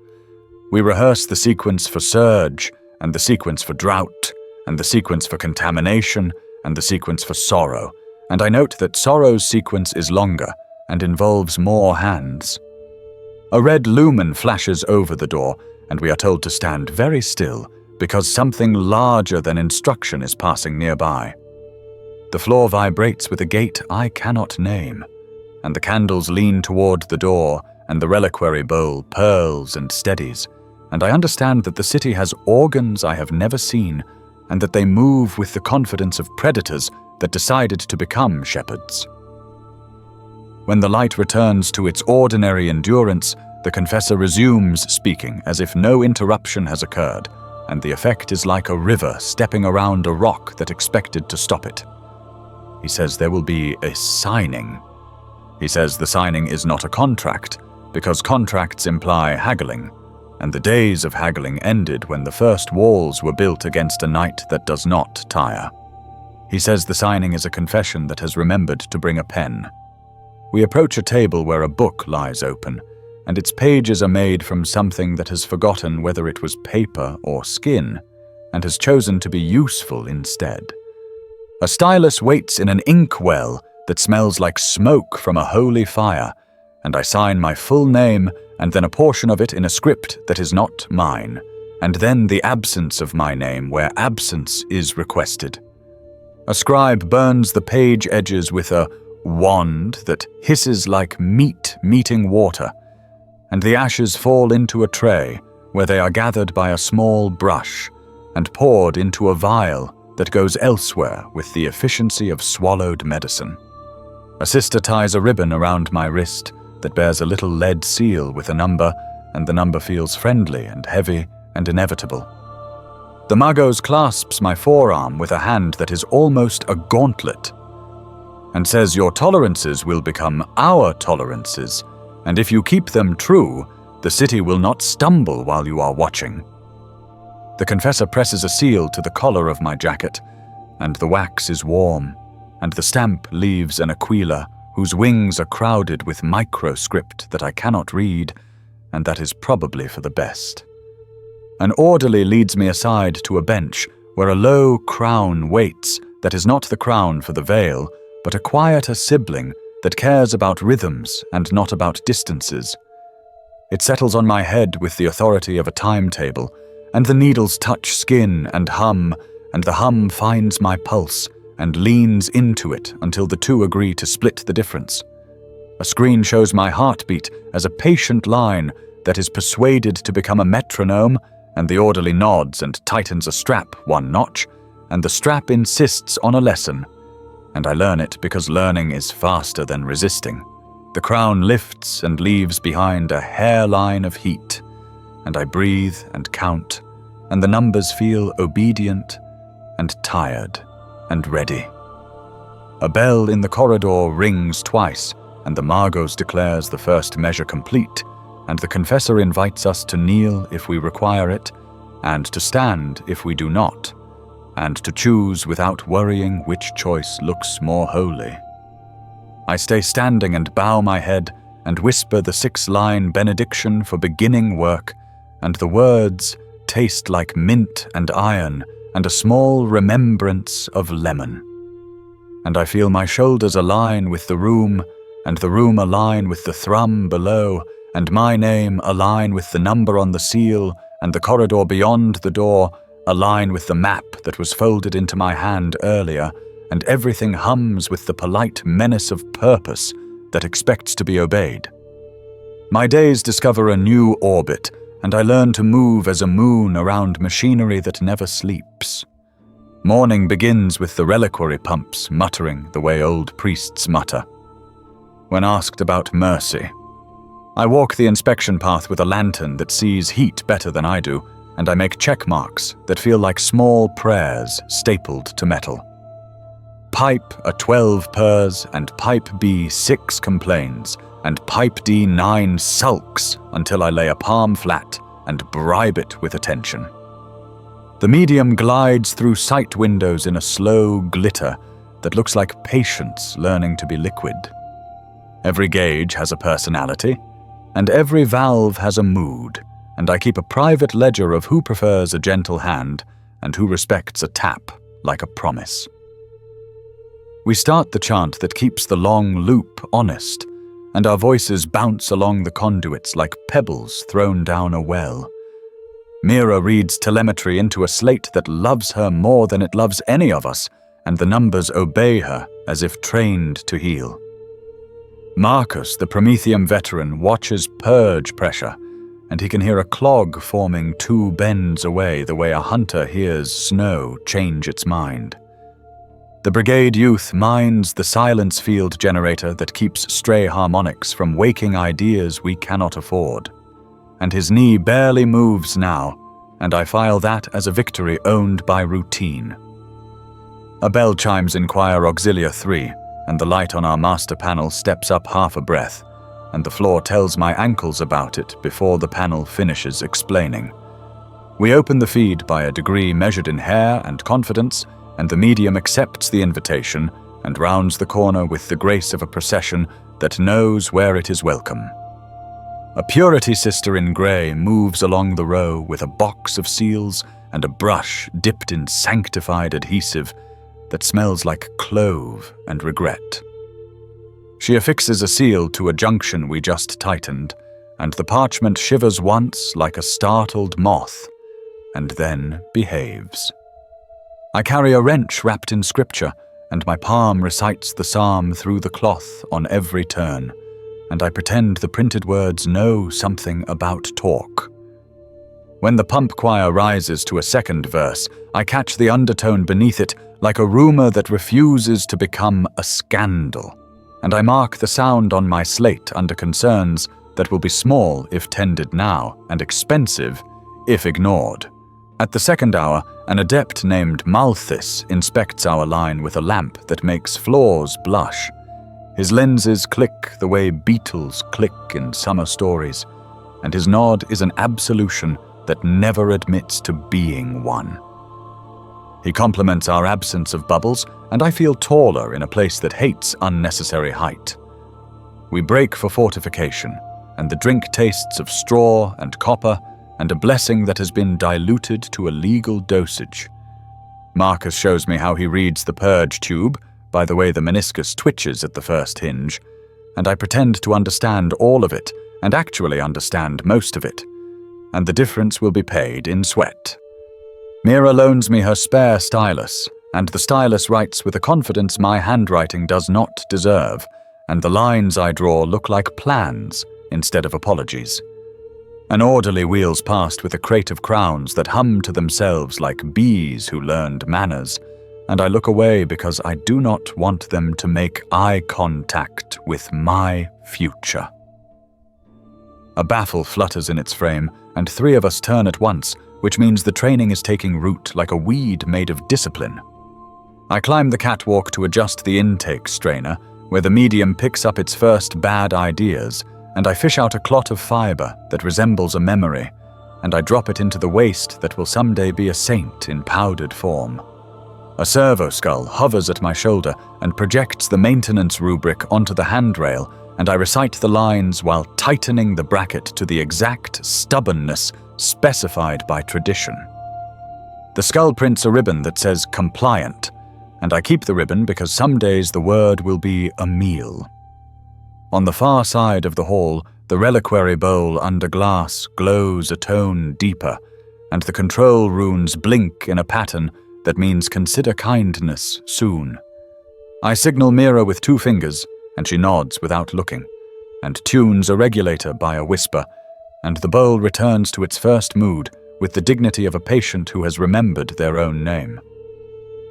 We rehearse the sequence for surge, and the sequence for drought, and the sequence for contamination, and the sequence for sorrow, and I note that sorrow's sequence is longer and involves more hands. A red lumen flashes over the door, and we are told to stand very still because something larger than instruction is passing nearby. The floor vibrates with a gate I cannot name, and the candles lean toward the door, and the reliquary bowl purls and steadies, and I understand that the city has organs I have never seen, and that they move with the confidence of predators that decided to become shepherds. When the light returns to its ordinary endurance, the confessor resumes speaking as if no interruption has occurred, and the effect is like a river stepping around a rock that expected to stop it. He says there will be a signing. He says the signing is not a contract, because contracts imply haggling, and the days of haggling ended when the first walls were built against a night that does not tire. He says the signing is a confession that has remembered to bring a pen. We approach a table where a book lies open, and its pages are made from something that has forgotten whether it was paper or skin, and has chosen to be useful instead. A stylus waits in an inkwell that smells like smoke from a holy fire, and I sign my full name and then a portion of it in a script that is not mine, and then the absence of my name where absence is requested. A scribe burns the page edges with a wand that hisses like meat meeting water, and the ashes fall into a tray where they are gathered by a small brush and poured into a vial that goes elsewhere with the efficiency of swallowed medicine. A sister ties a ribbon around my wrist that bears a little lead seal with a number, and the number feels friendly and heavy and inevitable. The Magos clasps my forearm with a hand that is almost a gauntlet, and says your tolerances will become our tolerances, and if you keep them true, the city will not stumble while you are watching. The confessor presses a seal to the collar of my jacket, and the wax is warm, and the stamp leaves an aquila whose wings are crowded with microscript that I cannot read, and that is probably for the best. An orderly leads me aside to a bench where a low crown waits that is not the crown for the veil, but a quieter sibling that cares about rhythms and not about distances. It settles on my head with the authority of a timetable, and the needles touch skin and the hum finds my pulse and leans into it until the two agree to split the difference. A screen shows my heartbeat as a patient line that is persuaded to become a metronome, and the orderly nods and tightens a strap one notch, and the strap insists on a lesson, and I learn it because learning is faster than resisting. The crown lifts and leaves behind a hairline of heat, and I breathe and count, and the numbers feel obedient and tired and ready. A bell in the corridor rings twice, and the Magos declares the first measure complete, and the confessor invites us to kneel if we require it, and to stand if we do not, and to choose without worrying which choice looks more holy. I stay standing and bow my head and whisper the 6-line benediction for beginning work, and the words taste like mint and iron and a small remembrance of lemon. And I feel my shoulders align with the room, and the room align with the thrum below, and my name align with the number on the seal, and the corridor beyond the door align with the map that was folded into my hand earlier, and everything hums with the polite menace of purpose that expects to be obeyed. My days discover a new orbit, and I learn to move as a moon around machinery that never sleeps. Morning begins with the reliquary pumps muttering the way old priests mutter. When asked about mercy, I walk the inspection path with a lantern that sees heat better than I do, and I make check marks that feel like small prayers stapled to metal. Pipe a 12 purrs, and pipe B 6 complains, and pipe D 9 sulks until I lay a palm flat and bribe it with attention. The medium glides through sight windows in a slow glitter that looks like patience learning to be liquid. Every gauge has a personality, and every valve has a mood, and I keep a private ledger of who prefers a gentle hand and who respects a tap like a promise. We start the chant that keeps the long loop honest, and our voices bounce along the conduits like pebbles thrown down a well. Mira reads telemetry into a slate that loves her more than it loves any of us, and the numbers obey her as if trained to heal. Marcus, the Prometheum veteran, watches purge pressure, and he can hear a clog forming 2 bends away the way a hunter hears snow change its mind. The brigade youth mines the silence field generator that keeps stray harmonics from waking ideas we cannot afford. And his knee barely moves now, and I file that as a victory owned by routine. A bell chimes in Choir Auxilia 3, and the light on our master panel steps up half a breath, and the floor tells my ankles about it before the panel finishes explaining. We open the feed by a degree measured in hair and confidence, and the medium accepts the invitation and rounds the corner with the grace of a procession that knows where it is welcome. A purity sister in grey moves along the row with a box of seals and a brush dipped in sanctified adhesive that smells like clove and regret. She affixes a seal to a junction we just tightened, and the parchment shivers once like a startled moth, and then behaves. I carry a wrench wrapped in scripture, and my palm recites the psalm through the cloth on every turn, and I pretend the printed words know something about talk. When the pump choir rises to a second verse, I catch the undertone beneath it like a rumor that refuses to become a scandal, and I mark the sound on my slate under concerns that will be small if tended now and expensive if ignored. At the second hour, an adept named Malthus inspects our line with a lamp that makes floors blush. His lenses click the way beetles click in summer stories, and his nod is an absolution that never admits to being one. He compliments our absence of bubbles, and I feel taller in a place that hates unnecessary height. We break for fortification, and the drink tastes of straw and copper, and a blessing that has been diluted to a legal dosage. Marcus shows me how he reads the purge tube, by the way the meniscus twitches at the first hinge, and I pretend to understand all of it, and actually understand most of it, and the difference will be paid in sweat. Mira loans me her spare stylus, and the stylus writes with a confidence my handwriting does not deserve, and the lines I draw look like plans instead of apologies. An orderly wheels past with a crate of crowns that hum to themselves like bees who learned manners, and I look away because I do not want them to make eye contact with my future. A baffle flutters in its frame, and 3 of us turn at once, which means the training is taking root like a weed made of discipline. I climb the catwalk to adjust the intake strainer, where the medium picks up its first bad ideas, and I fish out a clot of fiber that resembles a memory, and I drop it into the waste that will someday be a saint in powdered form. A servo skull hovers at my shoulder and projects the maintenance rubric onto the handrail, and I recite the lines while tightening the bracket to the exact stubbornness specified by tradition. The skull prints a ribbon that says compliant, and I keep the ribbon because some days the word will be a meal. On the far side of the hall, the reliquary bowl under glass glows a tone deeper, and the control runes blink in a pattern that means consider kindness soon. I signal Mira with 2 fingers, and she nods without looking, and tunes a regulator by a whisper, and the bowl returns to its first mood with the dignity of a patient who has remembered their own name.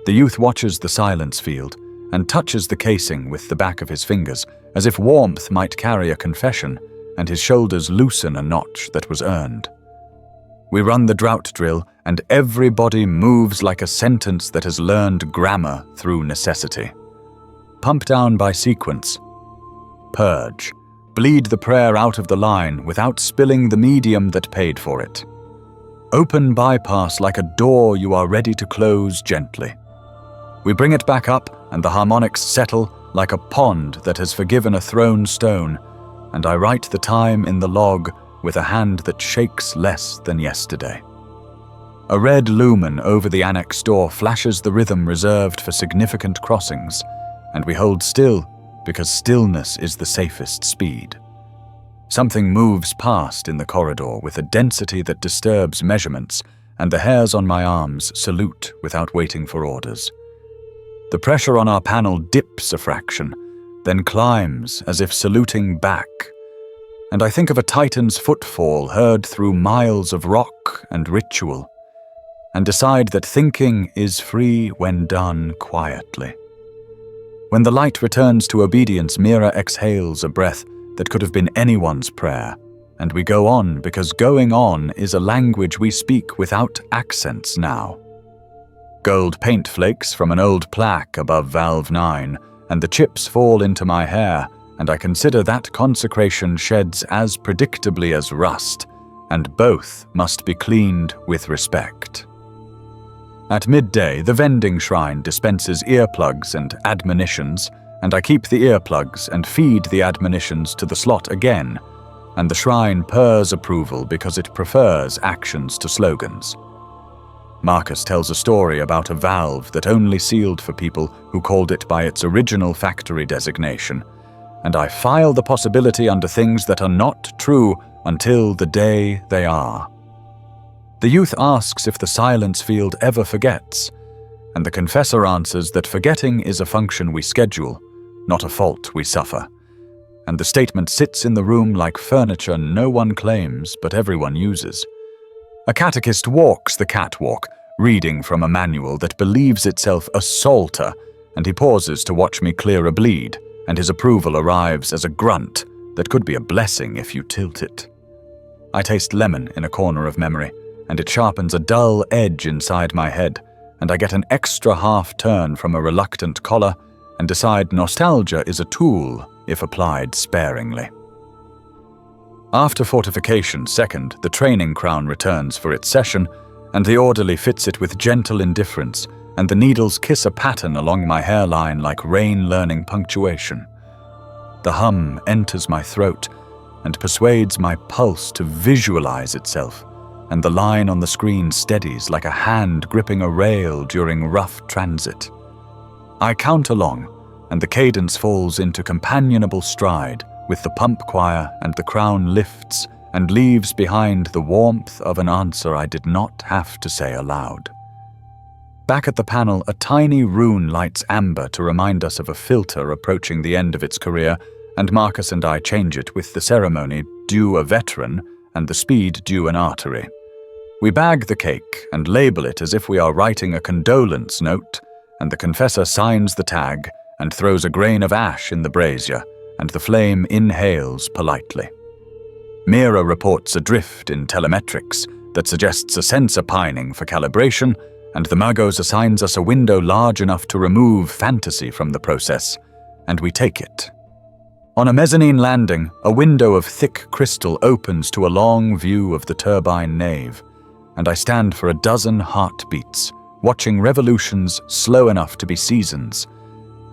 The youth watches the silence field and touches the casing with the back of his fingers, as if warmth might carry a confession, and his shoulders loosen a notch that was earned. We run the drought drill, and everybody moves like a sentence that has learned grammar through necessity. Pump down by sequence. Purge. Bleed the prayer out of the line without spilling the medium that paid for it. Open bypass like a door you are ready to close gently. We bring it back up, and the harmonics settle like a pond that has forgiven a thrown stone, and I write the time in the log with a hand that shakes less than yesterday. A red lumen over the annex door flashes the rhythm reserved for significant crossings, and we hold still because stillness is the safest speed. Something moves past in the corridor with a density that disturbs measurements, and the hairs on my arms salute without waiting for orders. The pressure on our panel dips a fraction, then climbs as if saluting back, and I think of a titan's footfall heard through miles of rock and ritual, and decide that thinking is free when done quietly. When the light returns to obedience, Mira exhales a breath that could have been anyone's prayer, and we go on because going on is a language we speak without accents now. Gold paint flakes from an old plaque above valve 9, and the chips fall into my hair, and I consider that consecration sheds as predictably as rust, and both must be cleaned with respect. At midday, the vending shrine dispenses earplugs and admonitions, and I keep the earplugs and feed the admonitions to the slot again, and the shrine purrs approval because it prefers actions to slogans. Marcus tells a story about a valve that only sealed for people who called it by its original factory designation, and I file the possibility under things that are not true until the day they are. The youth asks if the silence field ever forgets, and the confessor answers that forgetting is a function we schedule, not a fault we suffer, and the statement sits in the room like furniture no one claims but everyone uses. A catechist walks the catwalk, reading from a manual that believes itself a psalter, and he pauses to watch me clear a bleed, and his approval arrives as a grunt that could be a blessing if you tilt it. I taste lemon in a corner of memory, and it sharpens a dull edge inside my head, and I get an extra half-turn from a reluctant collar and decide nostalgia is a tool if applied sparingly. After fortification second, the training crown returns for its session, and the orderly fits it with gentle indifference, and the needles kiss a pattern along my hairline like rain learning punctuation. The hum enters my throat and persuades my pulse to visualize itself, and the line on the screen steadies like a hand gripping a rail during rough transit. I count along, and the cadence falls into companionable stride with the pump choir, and the crown lifts and leaves behind the warmth of an answer I did not have to say aloud. Back at the panel, a tiny rune lights amber to remind us of a filter approaching the end of its career, and Marcus and I change it with the ceremony due a veteran and the speed due an artery. We bag the cake and label it as if we are writing a condolence note, and the confessor signs the tag and throws a grain of ash in the brazier, and the flame inhales politely. Mira reports a drift in telemetrics that suggests a sensor pining for calibration, and the Magos assigns us a window large enough to remove fantasy from the process, and we take it. On a mezzanine landing, a window of thick crystal opens to a long view of the turbine nave, and I stand for a dozen heartbeats, watching revolutions slow enough to be seasons,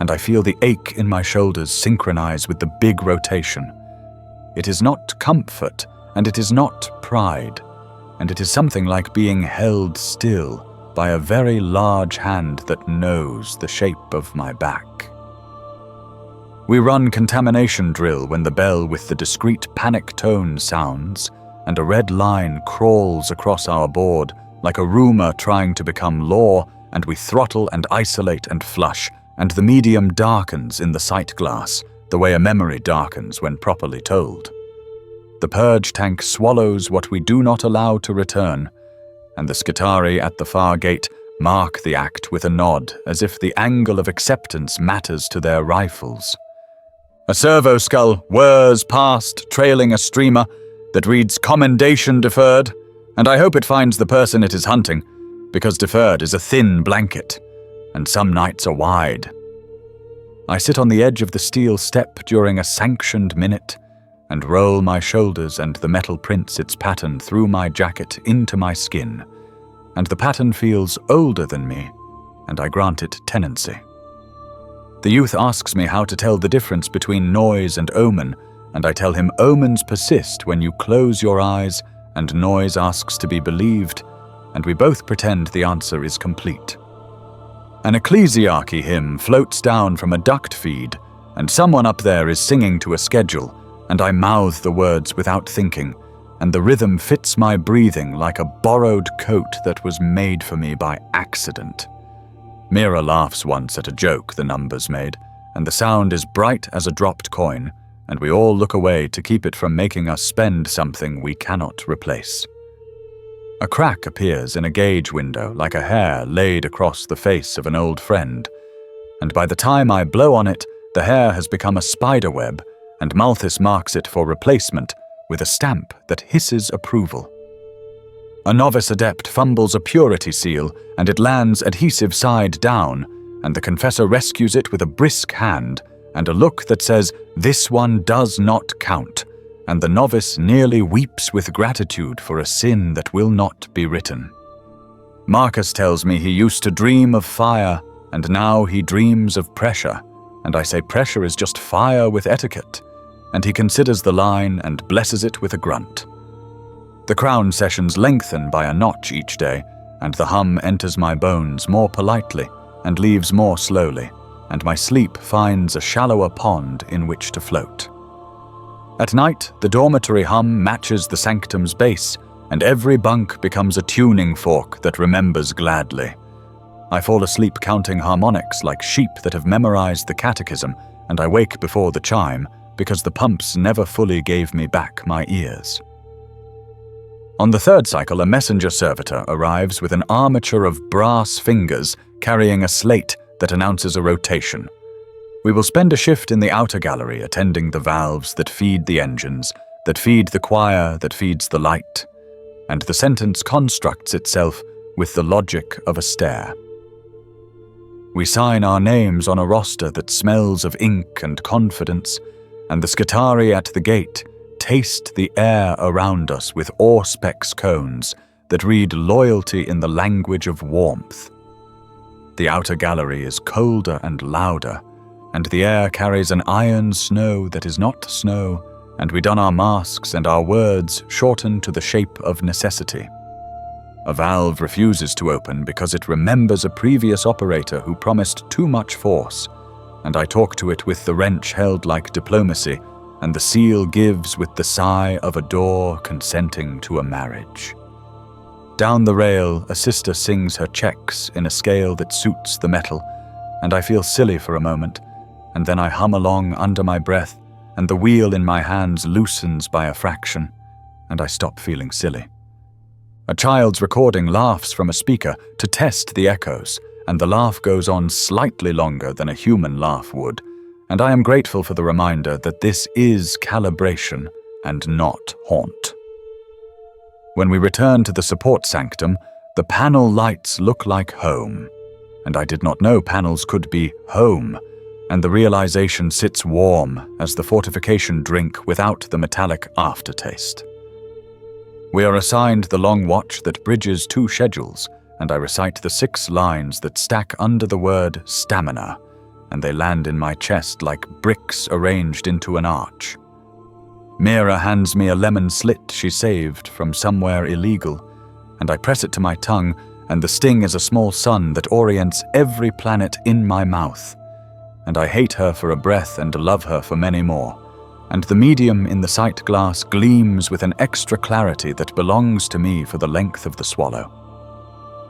and I feel the ache in my shoulders synchronize with the big rotation. It is not comfort, and it is not pride, and it is something like being held still by a very large hand that knows the shape of my back. We run contamination drill when the bell with the discrete panic tone sounds, and a red line crawls across our board like a rumor trying to become law, and we throttle and isolate and flush, and the medium darkens in the sight glass, the way a memory darkens when properly told. The purge tank swallows what we do not allow to return, and the Skitari at the far gate mark the act with a nod as if the angle of acceptance matters to their rifles. A servo skull whirs past, trailing a streamer that reads "Commendation deferred," and I hope it finds the person it is hunting, because deferred is a thin blanket, and some nights are wide. I sit on the edge of the steel step during a sanctioned minute, and roll my shoulders, and the metal prints its pattern through my jacket into my skin, and the pattern feels older than me, and I grant it tenancy. The youth asks me how to tell the difference between noise and omen, and I tell him omens persist when you close your eyes, and noise asks to be believed, and we both pretend the answer is complete. An ecclesiarchy hymn floats down from a duct feed, and someone up there is singing to a schedule, and I mouth the words without thinking, and the rhythm fits my breathing like a borrowed coat that was made for me by accident. Mira laughs once at a joke the numbers made, and the sound is bright as a dropped coin, and we all look away to keep it from making us spend something we cannot replace. A crack appears in a gauge window like a hair laid across the face of an old friend, and by the time I blow on it, the hair has become a spider web, and Malthus marks it for replacement with a stamp that hisses approval. A novice adept fumbles a purity seal, and it lands adhesive side down, and the confessor rescues it with a brisk hand and a look that says, "This one does not count," and the novice nearly weeps with gratitude for a sin that will not be written. Marcus tells me he used to dream of fire, and now he dreams of pressure, and I say pressure is just fire with etiquette, and he considers the line and blesses it with a grunt. The crown sessions lengthen by a notch each day, and the hum enters my bones more politely and leaves more slowly, and my sleep finds a shallower pond in which to float. At night, the dormitory hum matches the sanctum's bass, and every bunk becomes a tuning fork that remembers gladly. I fall asleep counting harmonics like sheep that have memorized the catechism, and I wake before the chime because the pumps never fully gave me back my ears. On the third cycle, a messenger servitor arrives with an armature of brass fingers carrying a slate that announces a rotation. We will spend a shift in the outer gallery attending the valves that feed the engines, that feed the choir, that feeds the light, and the sentence constructs itself with the logic of a stare. We sign our names on a roster that smells of ink and confidence, and the Scutari at the gate taste the air around us with Auspex cones that read loyalty in the language of warmth. The outer gallery is colder and louder, and the air carries an iron snow that is not snow, and we don our masks and our words shorten to the shape of necessity. A valve refuses to open because it remembers a previous operator who promised too much force, and I talk to it with the wrench held like diplomacy, and the seal gives with the sigh of a door consenting to a marriage. Down the rail, a sister sings her checks in a scale that suits the metal, and I feel silly for a moment, and then I hum along under my breath, and the wheel in my hands loosens by a fraction, and I stop feeling silly. A child's recording laughs from a speaker to test the echoes, and the laugh goes on slightly longer than a human laugh would, and I am grateful for the reminder that this is calibration and not haunt. When we return to the support sanctum, the panel lights look like home, and I did not know panels could be home, and the realization sits warm as the fortification drink without the metallic aftertaste. We are assigned the long watch that bridges 2 schedules, and I recite the 6 lines that stack under the word stamina, and they land in my chest like bricks arranged into an arch. Mira hands me a lemon slit she saved from somewhere illegal, and I press it to my tongue, and the sting is a small sun that orients every planet in my mouth. And I hate her for a breath and love her for many more, and the medium in the sight glass gleams with an extra clarity that belongs to me for the length of the swallow.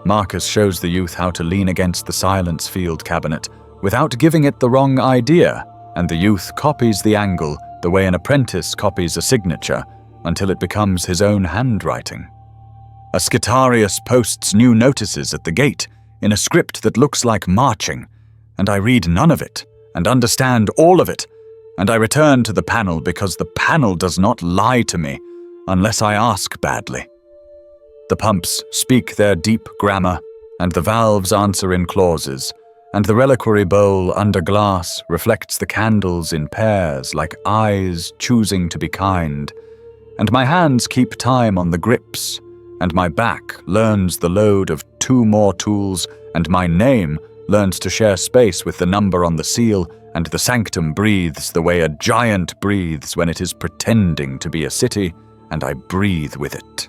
Marcus shows the youth how to lean against the silence field cabinet without giving it the wrong idea, and the youth copies the angle the way an apprentice copies a signature until it becomes his own handwriting. A Scutarius posts new notices at the gate in a script that looks like marching, and I read none of it and understand all of it, and I return to the panel because the panel does not lie to me unless I ask badly. The pumps speak their deep grammar, and the valves answer in clauses, and the reliquary bowl under glass reflects the candles in pairs like eyes choosing to be kind, and my hands keep time on the grips, and my back learns the load of 2 more tools, and my name learns to share space with the number on the seal, and the sanctum breathes the way a giant breathes when it is pretending to be a city, and I breathe with it.